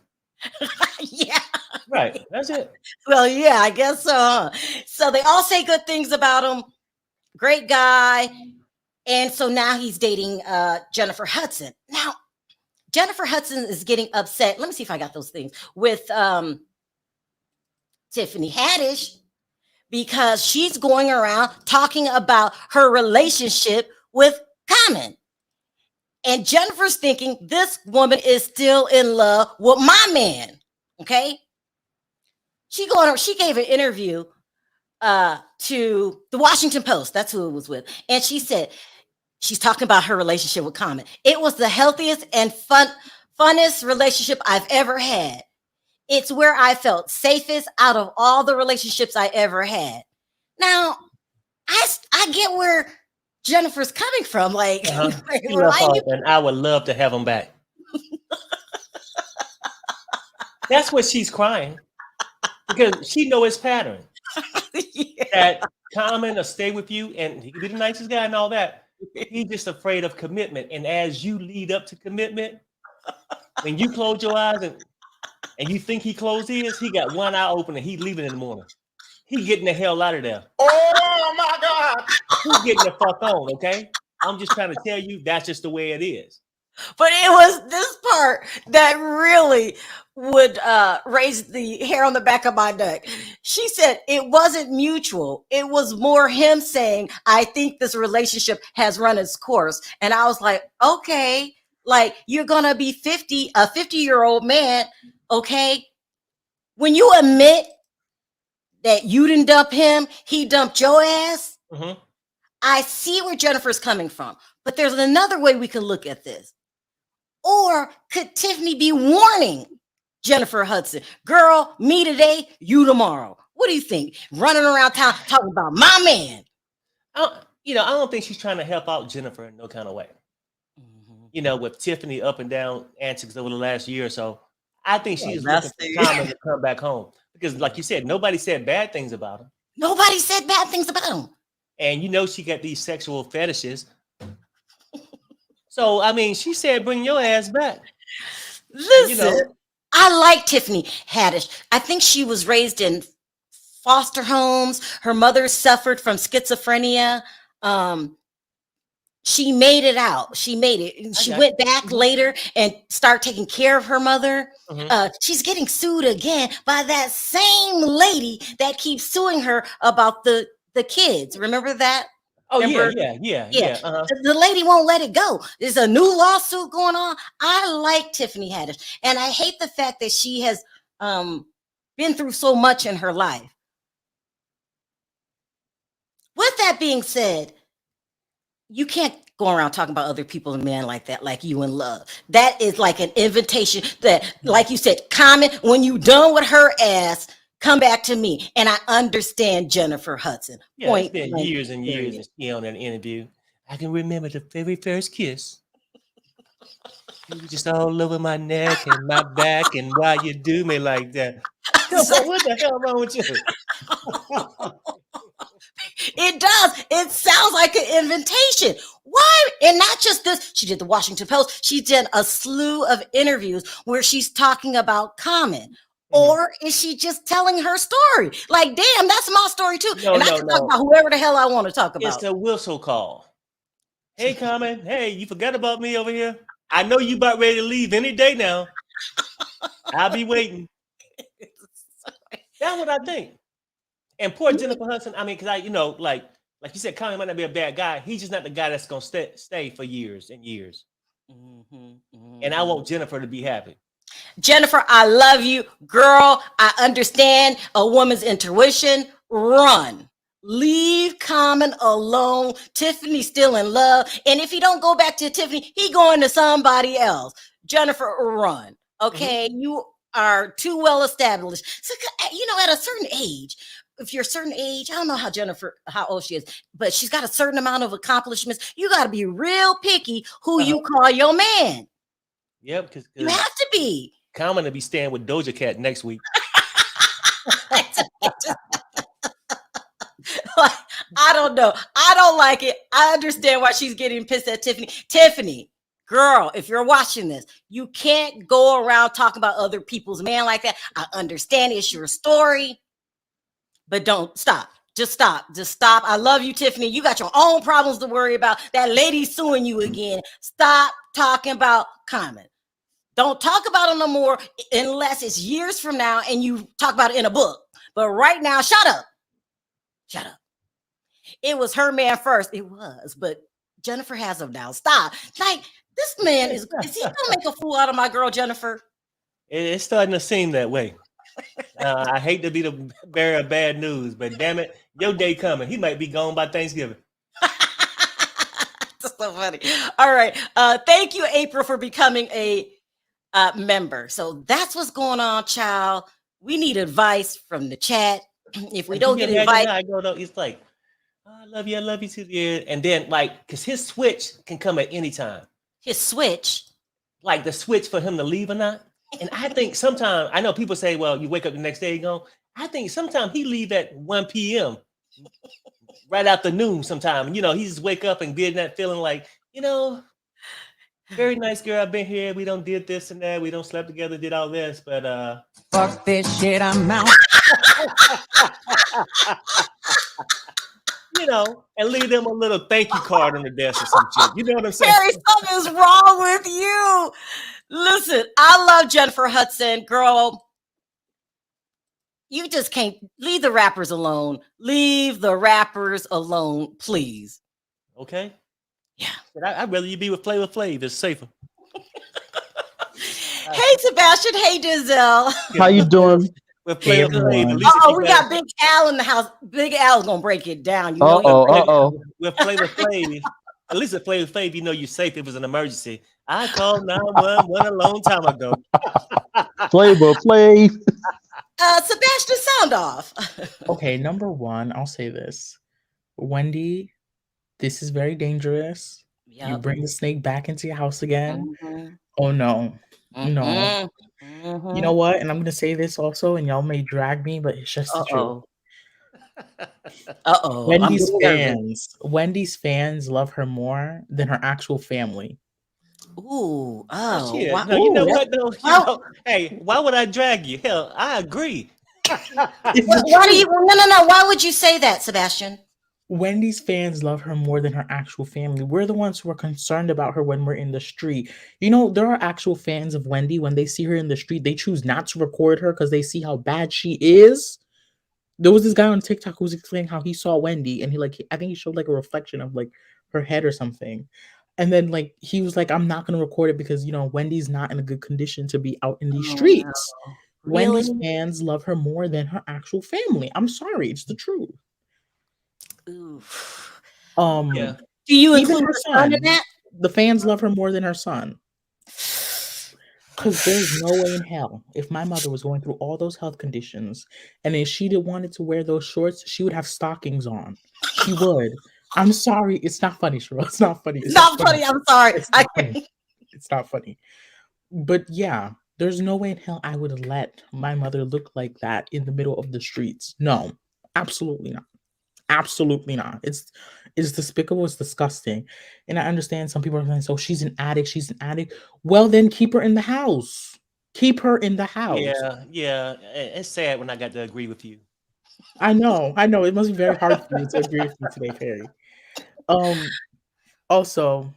Yeah. Right. That's it. Well, yeah, I guess so. Huh? So they all say good things about him. Great guy. And so now he's dating Jennifer Hudson. Now, Jennifer Hudson is getting upset. Let me see if I got those things with Tiffany Haddish, because she's going around talking about her relationship with Common. And Jennifer's thinking this woman is still in love with my man. Okay. She gave an interview to the Washington Post. That's who it was with. And she said, she's talking about her relationship with Common. It was the healthiest and funnest relationship I've ever had. It's where I felt safest out of all the relationships I ever had. Now, I I get where Jennifer's coming from. Like, He why left you? off, and I would love to have him back. That's what she's crying because she know his pattern. Yeah. That Common will stay with you, and he can be the nicest guy and all that. He's just afraid of commitment. And as you lead up to commitment, when you close your eyes and you think he closed his, he got one eye open and he leaving in the morning. He getting the hell out of there. Oh my God! He's getting the fuck on, okay? I'm just trying to tell you that's just the way it is. But it was this part that really would raise the hair on the back of my neck. She said it wasn't mutual. It was more him saying, I think this relationship has run its course. And I was like, okay, like you're going to be 50, a 50-year-old man. Okay. When you admit that you didn't dump him, he dumped your ass. Mm-hmm. I see where Jennifer's coming from, but there's another way we can look at this. Or could Tiffany be warning Jennifer Hudson, girl, me today, you tomorrow? What do you think? Running around town talking about my man. I don't think she's trying to help out Jennifer in no kind of way. With Tiffany up and down antics over the last year or so, I think she's looking for Common to come back home. Because like you said, nobody said bad things about him. Nobody said bad things about him. And she got these sexual fetishes. So, I mean, she said, bring your ass back. Listen, I like Tiffany Haddish. I think she was raised in foster homes. Her mother suffered from schizophrenia. She made it out. She made it. She went back later and started taking care of her mother. Mm-hmm. She's getting sued again by that same lady that keeps suing her about the kids. Remember that? Oh, remember? Yeah. Uh-huh. The lady won't let it go. There's a new lawsuit going on. I like Tiffany Haddish, and I hate the fact that she has been through so much in her life. With that being said, you can't go around talking about other people and men like that, like you in love. That is like an invitation that, like you said, Common, when you done with her ass, come back to me. And I understand Jennifer Hudson. Yeah, it's been years and years and she on that interview. I can remember the very first kiss. You were just all over my neck and my back, and why you do me like that? What the hell wrong with you? It does. It sounds like an invitation. Why? And not just this. She did the Washington Post. She did a slew of interviews where she's talking about Common. Or is she just telling her story? Like, damn, that's my story too. I can talk about whoever the hell I want to talk about. It's a whistle call. Hey, Common. Hey, you forgot about me over here? I know you about ready to leave any day now. I'll be waiting. That's what I think. And poor Jennifer Hudson, I mean, because like you said, Common might not be a bad guy. He's just not the guy that's going to stay for years and years. And I want Jennifer to be happy. Jennifer, I love you. Girl, I understand a woman's intuition. Run. Leave Common alone. Tiffany's still in love. And if he don't go back to Tiffany, he going to somebody else. Jennifer, run. Okay? You are too well established. So, at a certain age, if you're a certain age, I don't know how old she is, but she's got a certain amount of accomplishments. You got to be real picky who you call your man. Yeah, because you have to be. Common to be staying with Doja Cat next week. I don't know. I don't like it. I understand why she's getting pissed at Tiffany. Tiffany, girl, if you're watching this, you can't go around talking about other people's man like that. I understand it's your story, but don't stop. Just stop. Just stop. I love you, Tiffany. You got your own problems to worry about. That lady suing you again. Stop talking about Common. Don't talk about him no more unless it's years from now and you talk about it in a book. But right now, shut up. Shut up. It was her man first. It was, but Jennifer has him now. Stop. Like, this man is he gonna make a fool out of my girl, Jennifer? It's starting to seem that way. I hate to be the bearer of bad news, but damn it, your day coming. He might be gone by Thanksgiving. That's so funny. All right. Thank you, April, for becoming a member. So that's what's going on, child. We need advice from the chat. If we don't get advice, I go, it's like, I love you to the end. And then, like, because his switch can come at any time. His switch. Like the switch for him to leave or not. And I think sometimes, I know people say, well, you wake up the next day, you go. I think sometimes he leave at 1 p.m. right after noon sometime. And, he just wake up and be in that feeling like, very nice girl, I've been here. We don't did this and that. We don't slept together, did all this. But fuck this shit, I'm out. And leave them a little thank you card on the desk or some shit. You know what I'm saying? Harry, something's wrong with you. Listen, I love Jennifer Hudson. Girl, you just can't leave the rappers alone. Leave the rappers alone, please. Okay. Yeah. I'd rather you be with Flavor Flav. It's safer. Hey, Sebastian. Hey, Denzel. How you doing? With Flavor Flav. We got Big Al in the house. Big Al's gonna break it down. You know. Uh-oh. With Flavor Flav, at least with Flavor Flav, you're safe if it was an emergency. I called 911 a long time ago. Flavor Flav. Sebastian, sound off. Okay, number one, I'll say this. Wendy, this is very dangerous. Yep. You bring the snake back into your house again. Mm-hmm. Oh, no. Mm-hmm. No. Mm-hmm. You know what? And I'm going to say this also, and y'all may drag me, but it's just the truth. Wendy's fans love her more than her actual family. Ooh, shit. Wow. No, you know what though? Hey, why would I drag you? Hell, I agree. Why do you? No. Why would you say that, Sebastian? Wendy's fans love her more than her actual family. We're the ones who are concerned about her when we're in the street. There are actual fans of Wendy. When they see her in the street, they choose not to record her because they see how bad she is. There was this guy on TikTok who was explaining how he saw Wendy, and I think he showed like a reflection of like her head or something. And then like he was like, I'm not gonna record it because Wendy's not in a good condition to be out in these streets. No. Really? Wendy's fans love her more than her actual family. I'm sorry, it's the truth. Oof. Yeah. Do you include her son in that? The fans love her more than her son. Because there's no way in hell, if my mother was going through all those health conditions and then she wanted to wear those shorts, she would have stockings on. She would. I'm sorry. It's not funny, Sharrell. It's not funny. It's not funny. I'm sorry. It's not funny. But yeah, there's no way in hell I would let my mother look like that in the middle of the streets. No, absolutely not. Absolutely not. It's despicable. It's disgusting. And I understand some people are saying, so she's an addict. She's an addict. Well, then keep her in the house. Keep her in the house. Yeah. It's sad when I got to agree with you. I know. It must be very hard for you to agree with me today, Perry. Also,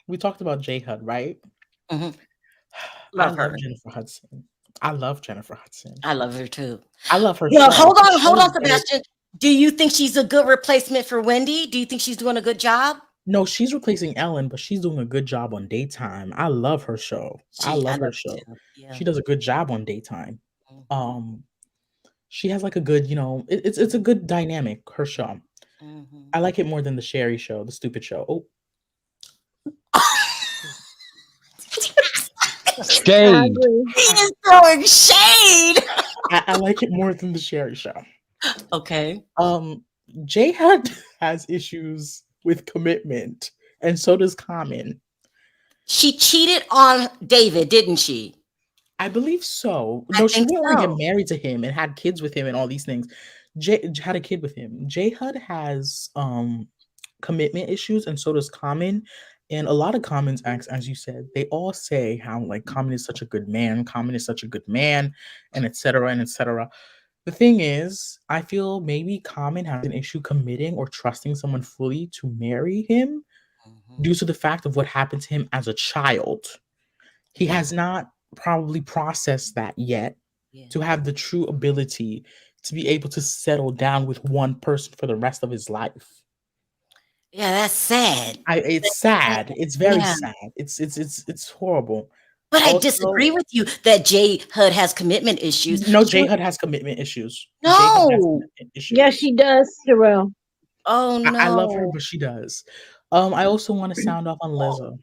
we talked about J Hud, right? Mm-hmm. I love Jennifer Hudson. I love Jennifer Hudson. I love her too. I love her. Yeah, hold on, Sebastian. Do you think she's a good replacement for Wendy? Do you think she's doing a good job? No, she's replacing Ellen, but she's doing a good job on daytime. I love her show. I love her show. Yeah. She does a good job on daytime. Mm-hmm. She has like a good, it's a good dynamic, her show. Mm-hmm. I like it more than the Sherry show, the stupid show. Oh. Shade. He is throwing shade. I like it more than the Sherry show. Okay. J Hud has issues with commitment, and so does Common. She cheated on David, didn't she? I believe so. No, she didn't want to get married to him and had kids with him and all these things. Had a kid with him. J Hud has commitment issues, and so does Common. And a lot of Common's acts, as you said, they all say how like Common is such a good man, Common is such a good man, and etc. and etc. The thing is, I feel maybe Common has an issue committing or trusting someone fully to marry him due to the fact of what happened to him as a child. He has not probably processed that yet to have the true ability to be able to settle down with one person for the rest of his life. Yeah, that's sad. It's sad. It's very sad. It's horrible. But also, I disagree with you that J Hud has commitment issues. No, J Hud has commitment issues. No. Yes, she does, Sharrell. Oh no. I love her, but she does. I also want to sound off on Lizzo.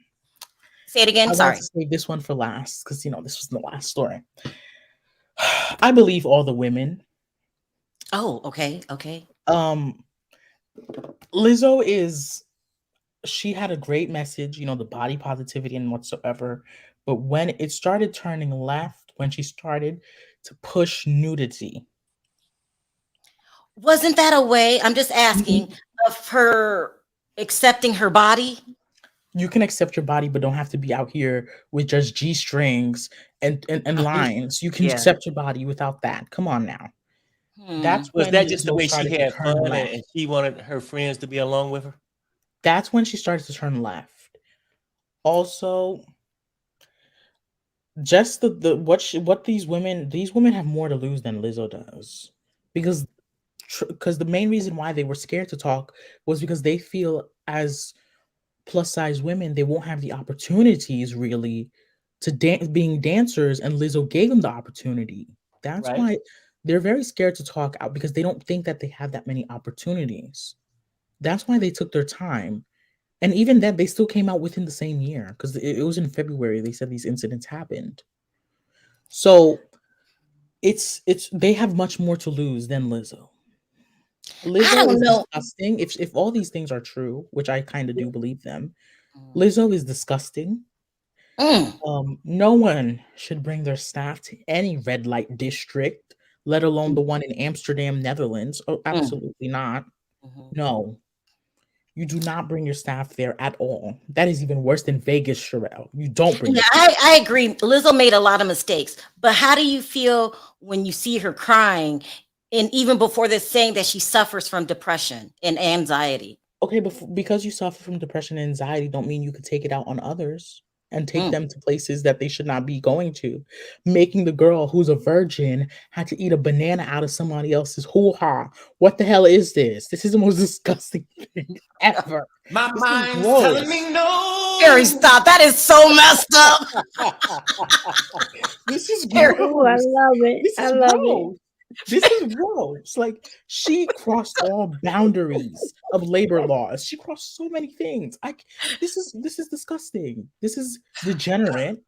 Say it again. Sorry. To save this one for last because this was the last story. I believe all the women. Oh, okay. Lizzo she had a great message, the body positivity and whatsoever. But when it started turning left, when she started to push nudity, Wasn't that a way, I'm just asking, of her accepting her body? you can accept your body, but don't have to be out here with just G strings and lines. You can Yeah. accept your body without that. Come on now. That's Was when that just the Lizzo way she started to had turn fun left. and she wanted her friends to be along with her? That's when she started to turn left. Also, just what these women have more to lose than Lizzo does, because the main reason why they were scared to talk was because they feel as plus size women they won't have the opportunities really to dance being dancers, and Lizzo gave them the opportunity. That's Right. why they're very scared to talk out, because they don't think that they have that many opportunities. That's why they took their time. And even then, they still came out within the same year, because it was in February. They said these incidents happened. So it's they have much more to lose than Lizzo. I Lizzo don't is know. disgusting. If all these things are true, which I kind of do believe them, Lizzo is disgusting. No one should bring their staff to any red light district, let alone the one in Amsterdam, Netherlands. Oh, absolutely not. No. You do not bring your staff there at all. That is even worse than Vegas, Sharrell. You don't bring Yeah, your I agree. Lizzo made a lot of mistakes, but how do you feel when you see her crying, and even before this, saying that she suffers from depression and anxiety? Okay, but because you suffer from depression and anxiety, don't mean you could take it out on others and take them to places that they should not be going to. Making the girl who's a virgin had to eat a banana out of somebody else's hoo-ha. What the hell is this? This is the most disgusting thing ever. My This is mind's gross. telling me no. Harry, stop. That is so messed up. This is Harry. Oh, I gross. love it. This I is love it. gross. This is gross. Like, she crossed all boundaries of labor laws. She crossed so many things. This is disgusting. This is degenerate.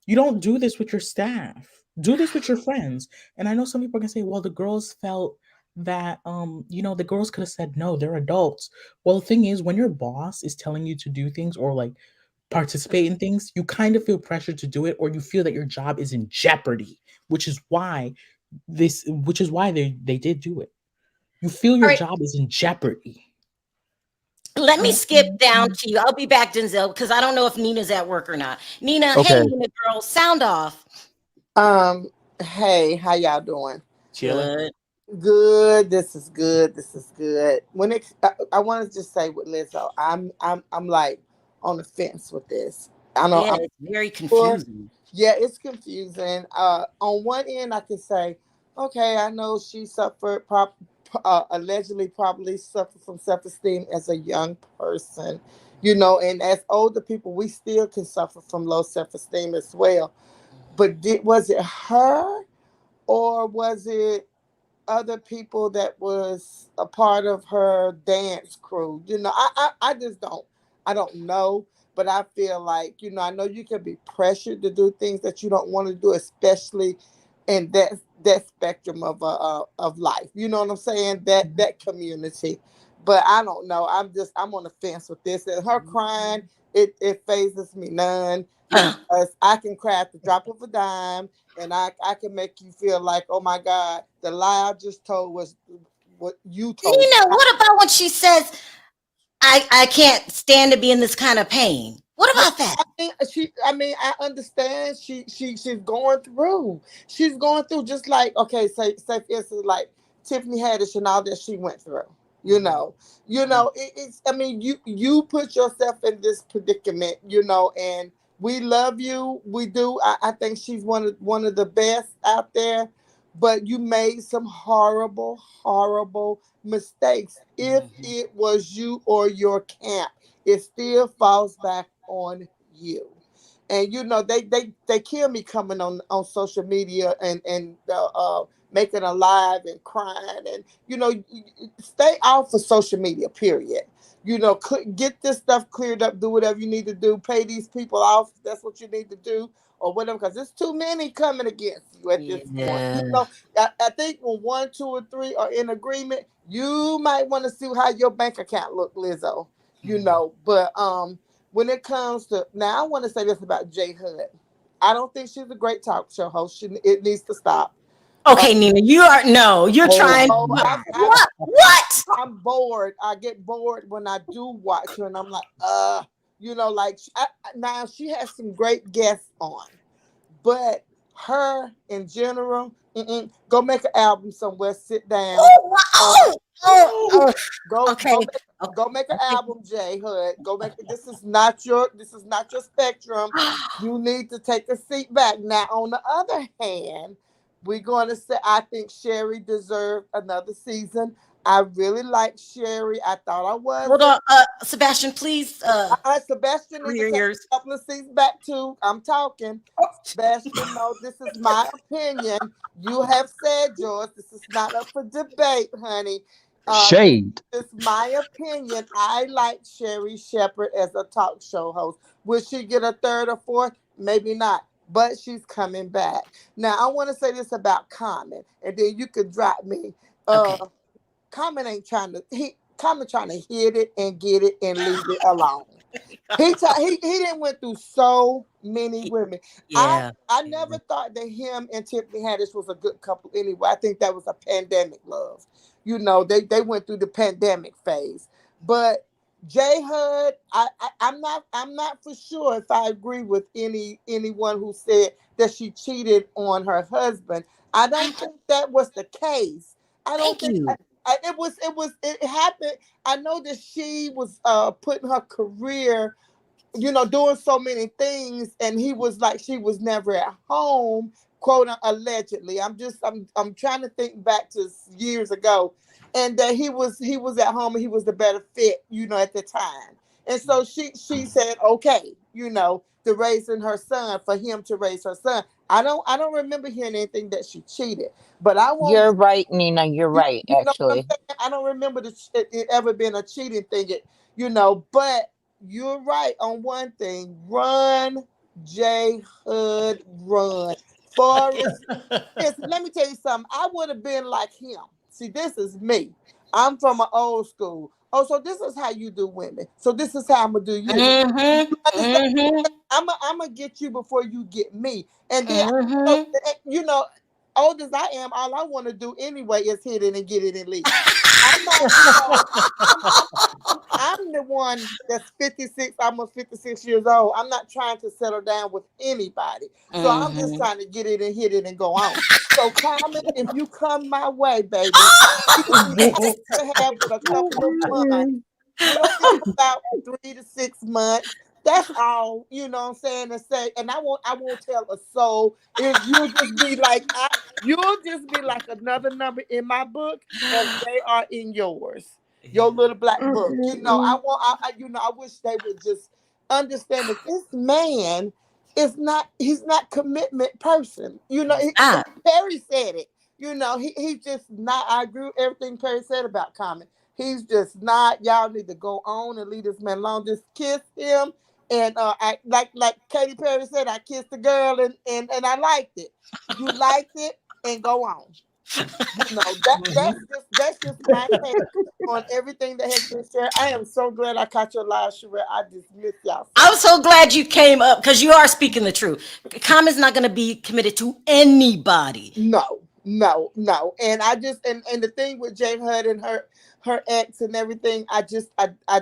You don't do this with your staff. Do this with your friends. And I know some people are gonna say, well, the girls felt that the girls could have said no, they're adults. Well, the thing is, when your boss is telling you to do things or like participate in things, you kind of feel pressured to do it, or you feel that your job is in jeopardy, which is why they did do it. You feel All your right, job is in jeopardy. let me skip down to you. I'll be back, Denzel, because I don't know if Nina's at work or not. Nina, hey, Okay. Nina girl, sound off. Hey, how y'all doing? Chilling. Good. Good. This is good. This is good. I want to just say with Lizzo, I'm like on the fence with this. I know Yeah, I'm it's very sure. confusing. Yeah, it's confusing. On one end, I can say, okay, I know she suffered, allegedly, probably suffered from self-esteem as a young person, and as older people, we still can suffer from low self-esteem as well. But was it her, or was it other people that was a part of her dance crew? I just don't know. But I feel like, I know you can be pressured to do things that you don't want to do, especially in that spectrum of life. You know what I'm saying? That community. But I don't know. I'm on the fence with this. And her crying, it phases me none, because I can cry at the drop of a dime, and I can make you feel like, oh my God, the lie I just told was what you told me. Nina, what about when she says, I can't stand to be in this kind of pain? What Yeah, about that? I understand she's going through. She's going through, just like, okay, say for instance, like Tiffany Haddish and all that she went through. It's, you put yourself in this predicament, and we love you. We do. I think she's one of the best out there, but you made some horrible, horrible mistakes. If it was you or your camp, it still falls back on you. And they kill me coming on social media and making a live and crying, and stay off of social media, period. You know, get this stuff cleared up. Do whatever you need to do. Pay these people off. If that's what you need to do, or whatever. Because there's too many coming against you at this point. You know, I think when 1, 2, or 3 are in agreement, you might want to see how your bank account look, Lizzo. You know, but when it comes to now, I want to say this about J Hud. I don't think she's a great talk show host. It needs to stop. Okay, Nina, you're trying. What? I'm bored. I get bored when I do watch her, and I'm like, you know, like now she has some great guests on, but her in general, go make an album somewhere. Sit down. Go make an album, J Hud. Go make it. This is not your spectrum. You need to take a seat back. Now, on the other hand, we're going to say I think Sherry deserved another season. I really like Sherry. I thought I was. Hold on, Sebastian, please. Sebastian needs to take a couple of seats back too. I'm talking. Sebastian, no, this is my opinion. You have said yours. This is not up for debate, honey. Shade. This is my opinion. I like Sherry Shepherd as a talk show host. Will she get a 3rd or 4th? Maybe not. But she's coming back. Now, I want to say this about Common, and then you can drop me. Common ain't trying to. Common trying to hit it and get it and leave it alone. He didn't went through so many women. I never thought that him and Tiffany Haddish was a good couple anyway. I think that was a pandemic love. You know, they went through the pandemic phase. But J Hud, I'm not for sure if I agree with anyone who said that she cheated on her husband. I don't think that was the case. I don't think it happened. I know that she was putting her career, you know, doing so many things, and he was like she was never at home, quote allegedly. I'm trying to think back to years ago, and that he was at home and he was the better fit, you know, at the time. And so she said, okay, you know, to raising her son, for him to raise her son. I don't remember hearing anything that she cheated, but I won't. You're right, Nina. You're right, You know what I'm actually. saying? I don't remember it ever been a cheating thing, you know. But you're right on one thing. Run, J Hud, run. Forrest, let me tell you something. I would have been like him. See, this is me. I'm from an old school. Oh, so this is how you do women. So this is how I'm gonna do you. I'm gonna get you before you get me. And then, you know, old as I am, all I want to do anyway is hit it and get it and leave. I'm not. I'm the one that's 56, almost 56 years old. I'm not trying to settle down with anybody. So I'm just trying to get it and hit it and go on. So, Common, if you come my way, baby, you have to have it a couple of months. You don't get about 3 to 6 months. That's all, you know what I'm saying, and say, and I won't tell a soul. If you'll just be like another number in my book, as they are in yours. Your little black book. You know, I wish they would just understand that this man he's not commitment person. You know, Perry said it. You know, he's just not. I agree with everything Perry said about Common. He's just not. Y'all need to go on and leave this man alone. Just kiss him. And I like Katy Perry said, I kissed the girl and I liked it. You liked it, and go on. You know, that's just my take on everything that has been shared. I am so glad I caught your live, Sharrell. I just miss y'all. I'm so glad you came up because you are speaking the truth. Common's not going to be committed to anybody. No. And I just and the thing with J Hud and her ex and everything, I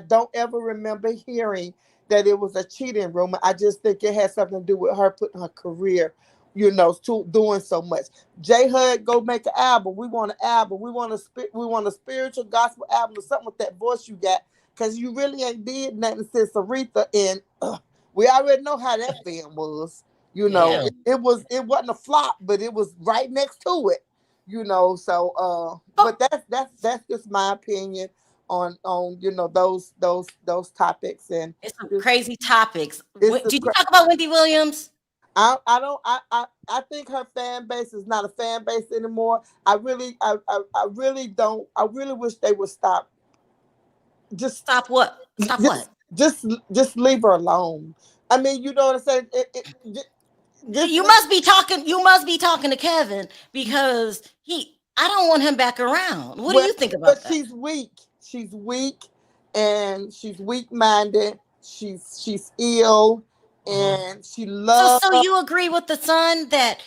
don't ever remember hearing that it was a cheating rumor. I just think it had something to do with her putting her career, you know, to doing so much. J Hud, go make an album. We want an album. We want a spiritual gospel album or something with that voice you got, because you really ain't did nothing since Aretha, and we already know how that film was. You know, it wasn't a flop, but it was right next to it. You know, so but that's just my opinion on you know those topics, and it's some crazy topips. Did you talk about Wendy Williams? I think her fan base is not a fan base anymore. I really don't. I really wish they would stop just Stop what? Stop what? just leave her alone. I mean, you know what I'm saying? You must be talking. You must be talking to Kevin because I don't want him back around. What do you think about that? She's weak. She's weak, and she's weak-minded. She's ill, and she loves. So you agree with the son that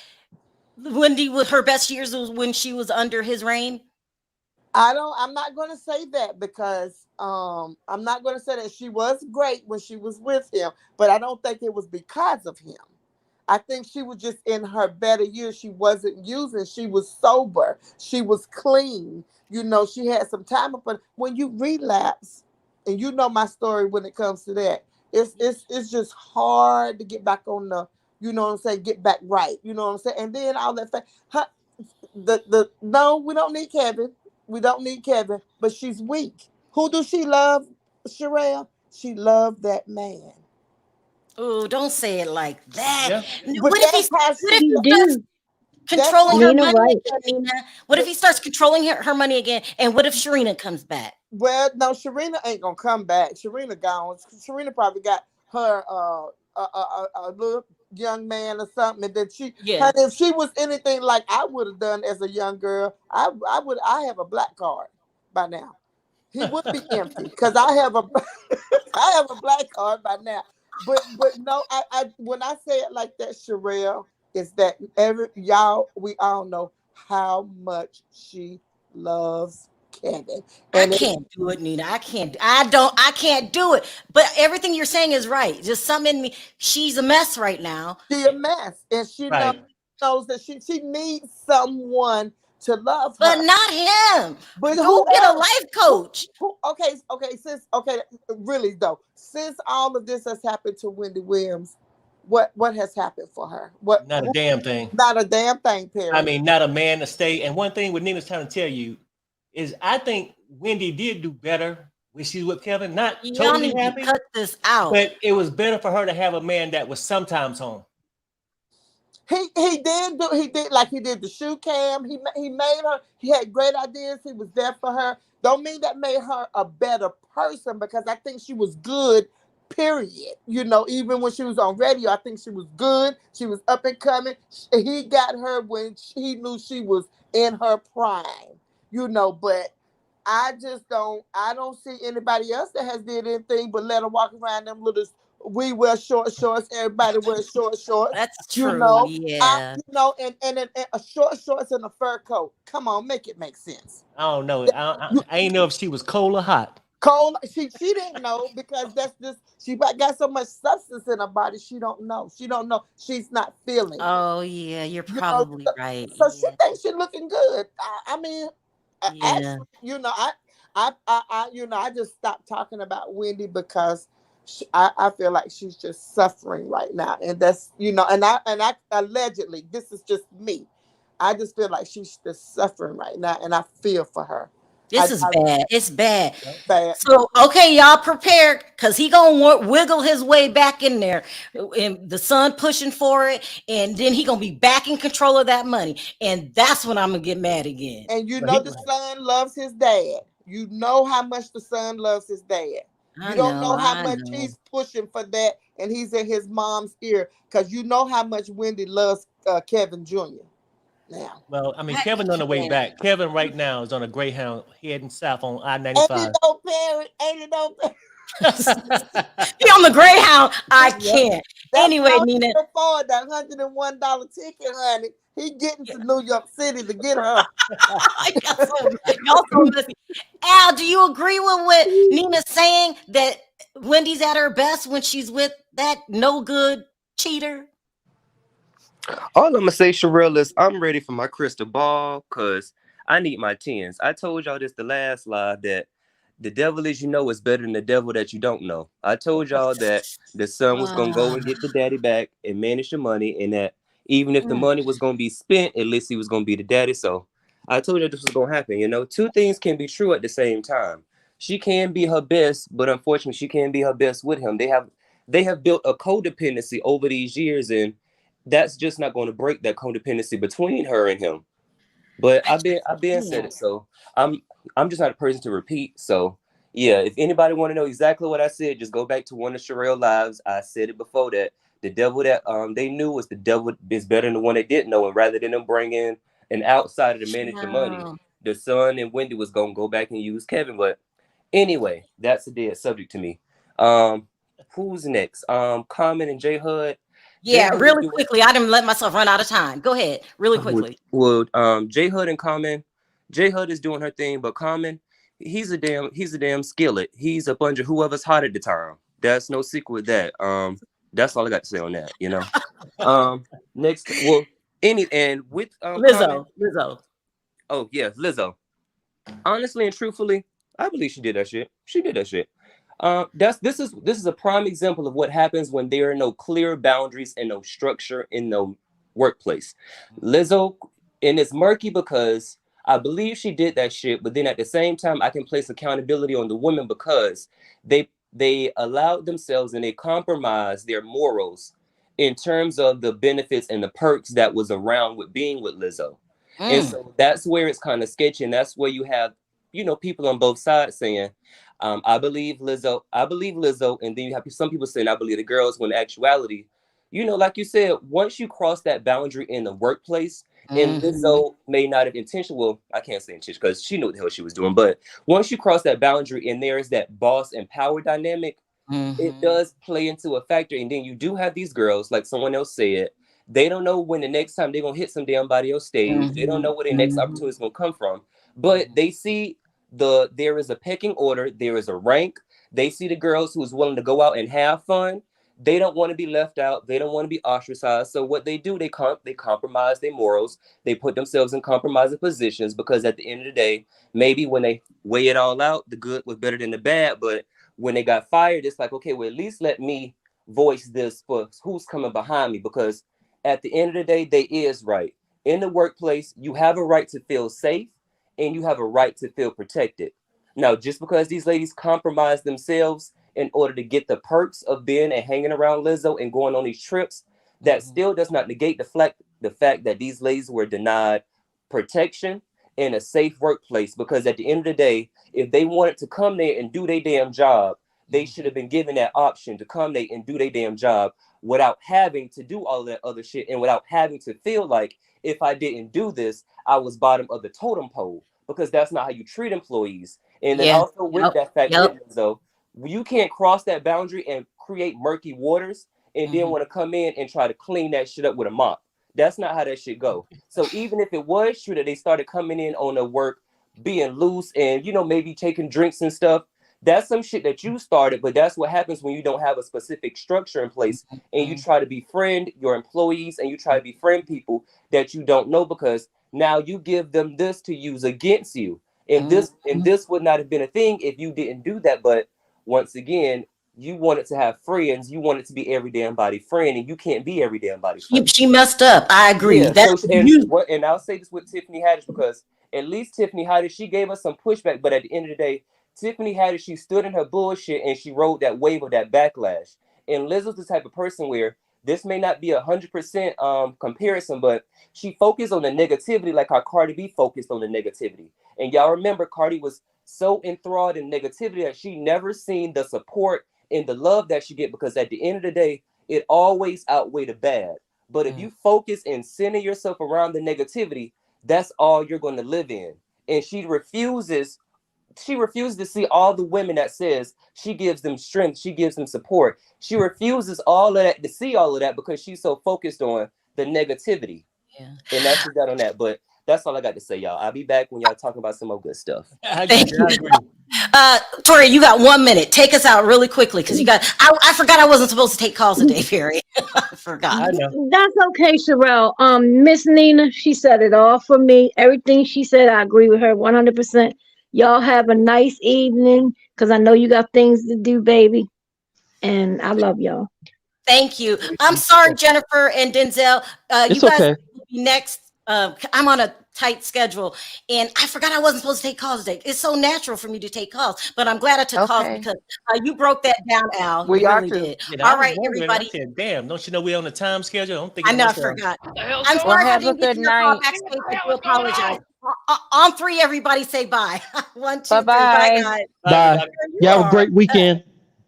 Wendy, with her best years, was when she was under his reign? I'm not going to say that because I'm not going to say that she was great when she was with him, but I don't think it was because of him. I think she was just in her better years. She wasn't using. She was sober. She was clean. You know, she had some time. But when you relapse, and you know my story when it comes to that, it's just hard to get back on the, you know what I'm saying, get back right. You know what I'm saying? And then all that no, we don't need Kevin. We don't need Kevin, but she's weak. Who does she love, Sharrell? She loved that man. Oh, don't say it like that. Yeah. What if he starts controlling her money again, Nina? What if he starts controlling her money again? And what if Sharina comes back? Well, no, Sharina ain't gonna come back. Sharina gone. Sharina probably got her a little young man or something. And then if she was anything like I would have done as a young girl, I have a black card by now. He would be empty because I have a black card by now. But no, I when I say it like that, Sharrell, is that we all know how much she loves Kevin. And I can't do it, Nina. I can't do it. But everything you're saying is right. Just something in me. She's a mess right now. She's a mess. And she knows that she needs someone to love her. But not him. But who get a life coach? Really though, since all of this has happened to Wendy Williams, what has happened for her? Not a damn thing. Not a damn thing, Perry. I mean, not a man to stay. And one thing what Nina's trying to tell you is I think Wendy did do better when she's with Kevin. Not totally happy. Cut this out. But it was better for her to have a man that was sometimes home. He did like he did the shoe cam. He made her. He had great ideas. He was there for her. Don't mean that made her a better person because I think she was good. Period. You know, even when she was on radio, I think she was good. She was up and coming. He got her when he knew she was in her prime. You know, but I don't see anybody else that has did anything but let her walk around them little. We wear short shorts. Everybody wears short shorts. That's true. You know, yeah. And a short shorts and a fur coat. Come on, make it make sense. I don't know. I ain't know if she was cold or hot. Cold. She didn't know because that's just she got so much substance in her body. She don't know. She don't know. She's not feeling. Oh yeah, you're probably right. So she thinks she's looking good. I mean, actually, you know, I just stopped talking about Wendy because. I feel like she's just suffering right now, and that's and I allegedly, this is just me. I just feel like she's just suffering right now, and I feel for her. This is bad. It's bad. Bad. So okay, y'all prepared because he gonna wiggle his way back in there, and the son pushing for it, and then he gonna be back in control of that money, and that's when I'm gonna get mad again. And you know the son loves his dad. You know how much the son loves his dad. You don't know how much he's pushing for that, and he's in his mom's ear because you know how much Wendy loves Kevin Jr. Now. Well, I mean, Kevin on the way back. Kevin right now is on a Greyhound heading south on I-95. Ain't it no parent? He on the Greyhound. I can't. That's anyway, Nina. Afford that $101 ticket, honey. He getting to New York City to get her. Y'all so messy. Al, do you agree with what Nina's saying that Wendy's at her best when she's with that no good cheater? All I'm gonna say, Sharrell, is I'm ready for my crystal ball because I need my tens. I told y'all this the last live that the devil is is better than the devil that you don't know. I told y'all that the son was gonna go and get the daddy back and manage the money, and that even if the money was gonna be spent, at least he was gonna be the daddy. So I told you this was gonna happen. Two things can be true at the same time. She can be her best, but unfortunately, she can't be her best with him. They have built a codependency over these years, and that's just not going to break that codependency between her and him. But I've been said it, so I'm just not a person to repeat. So Yeah, if anybody want to know exactly what I said, just go back to one of Sharrell lives. I said it before that the devil that they knew was the devil is better than the one they didn't know, and rather than them bring in an outsider to manage the money, the son and Wendy was gonna go back and use Kevin. But anyway, that's a dead subject to me. Who's next? Common and J Hud. Yeah, really quickly. I didn't let myself run out of time. Go ahead, really quickly. Well, J Hud and Common. J Hud is doing her thing, but Common, he's a damn skillet. He's a bunch of whoever's hot at the time. That's no secret with that. That's all I got to say on that. You know. Next, well, and with Lizzo. Lizzo. Oh yeah, Lizzo. Honestly and truthfully, I believe she did that shit. She did that shit. This is a prime example of what happens when there are no clear boundaries and no structure in the workplace. Lizzo, and it's murky because I believe she did that shit, but then at the same time, I can place accountability on the women because they allowed themselves and they compromised their morals in terms of the benefits and the perks that was around with being with Lizzo. And so that's where it's kind of sketchy, and that's where you have, you know, people on both sides saying, I believe Lizzo, and then you have some people saying, I believe the girls, when in actuality, you know, like you said, once you cross that boundary in the workplace, and Lizzo may not have intentional, well, I can't say intentional because she knew what the hell she was doing, but once you cross that boundary and there's that boss and power dynamic, it does play into a factor. And then you do have these girls, like someone else said, they don't know when the next time they're going to hit some damn body on stage. They don't know where their next opportunity is going to come from, but they see there is a pecking order, there is a rank. They see the girls who's willing to go out and have fun. They don't want to be left out. They don't want to be ostracized. So what they do, they compromise their morals. They put themselves in compromising positions because at the end of the day, maybe when they weigh it all out, the good was better than the bad. But when they got fired, it's like, okay, well, at least let me voice this for who's coming behind me, because at the end of the day, they is right. In the workplace, you have a right to feel safe and you have a right to feel protected. Now, just because these ladies compromise themselves in order to get the perks of being and hanging around Lizzo and going on these trips, that still does not negate the fact that these ladies were denied protection in a safe workplace. Because at the end of the day, if they wanted to come there and do their damn job, they should have been given that option to come there and do their damn job without having to do all that other shit and without having to feel like if I didn't do this, I was bottom of the totem pole, because that's not how you treat employees. And then also with that fact, Lizzo, you can't cross that boundary and create murky waters and then want to come in and try to clean that shit up with a mop. That's not how that shit go. So even if it was true that they started coming in on the work being loose and, you know, maybe taking drinks and stuff, that's some shit that you started, but that's what happens when you don't have a specific structure in place and you try to befriend your employees and you try to befriend people that you don't know, because now you give them this to use against you. And this would not have been a thing if you didn't do that. But once again, you wanted to have friends. You wanted to be every damn body friend, and you can't be every damn body friend. She messed up. I agree. Yeah, and I'll say this with Tiffany Haddish, because at least Tiffany Haddish, she gave us some pushback. But at the end of the day, Tiffany Haddish, she stood in her bullshit and she rode that wave of that backlash. And Lizzo's the type of person where this may not be 100% comparison, but she focused on the negativity like how Cardi B focused on the negativity. And y'all remember, Cardi was so enthralled in negativity that she never seen the support and the love that she get, because at the end of the day, it always outweighed the bad. But if you focus and center yourself around the negativity, that's all you're going to live in. And she refuses to see all the women that says she gives them strength, she gives them support. She refuses all of that, to see all of that, because she's so focused on the negativity. Yeah. And that's just that on that. But that's all I got to say, y'all. I'll be back when y'all talking about some more good stuff. Thank you. Tori, you got 1 minute. Take us out really quickly, because I forgot I wasn't supposed to take calls today, Perry. I forgot. That's okay, Sharrell. Miss Nina, she said it all for me. Everything she said, I agree with her 100%. Y'all have a nice evening, because I know you got things to do, baby. And I love y'all. Thank you. I'm sorry, Jennifer and Denzel. You guys will be next. I'm on a tight schedule, and I forgot I wasn't supposed to take calls today. It's so natural for me to take calls, but I'm glad I took calls because you broke that down, Al. You really did. All right, everybody. Damn, don't you know we're on the time schedule? I know, I forgot. I'm sorry I didn't get your call backstage. I do apologize. On three, everybody say bye. 1, 2, 3. Bye-bye. Bye, guys. Bye. You You have a are great weekend.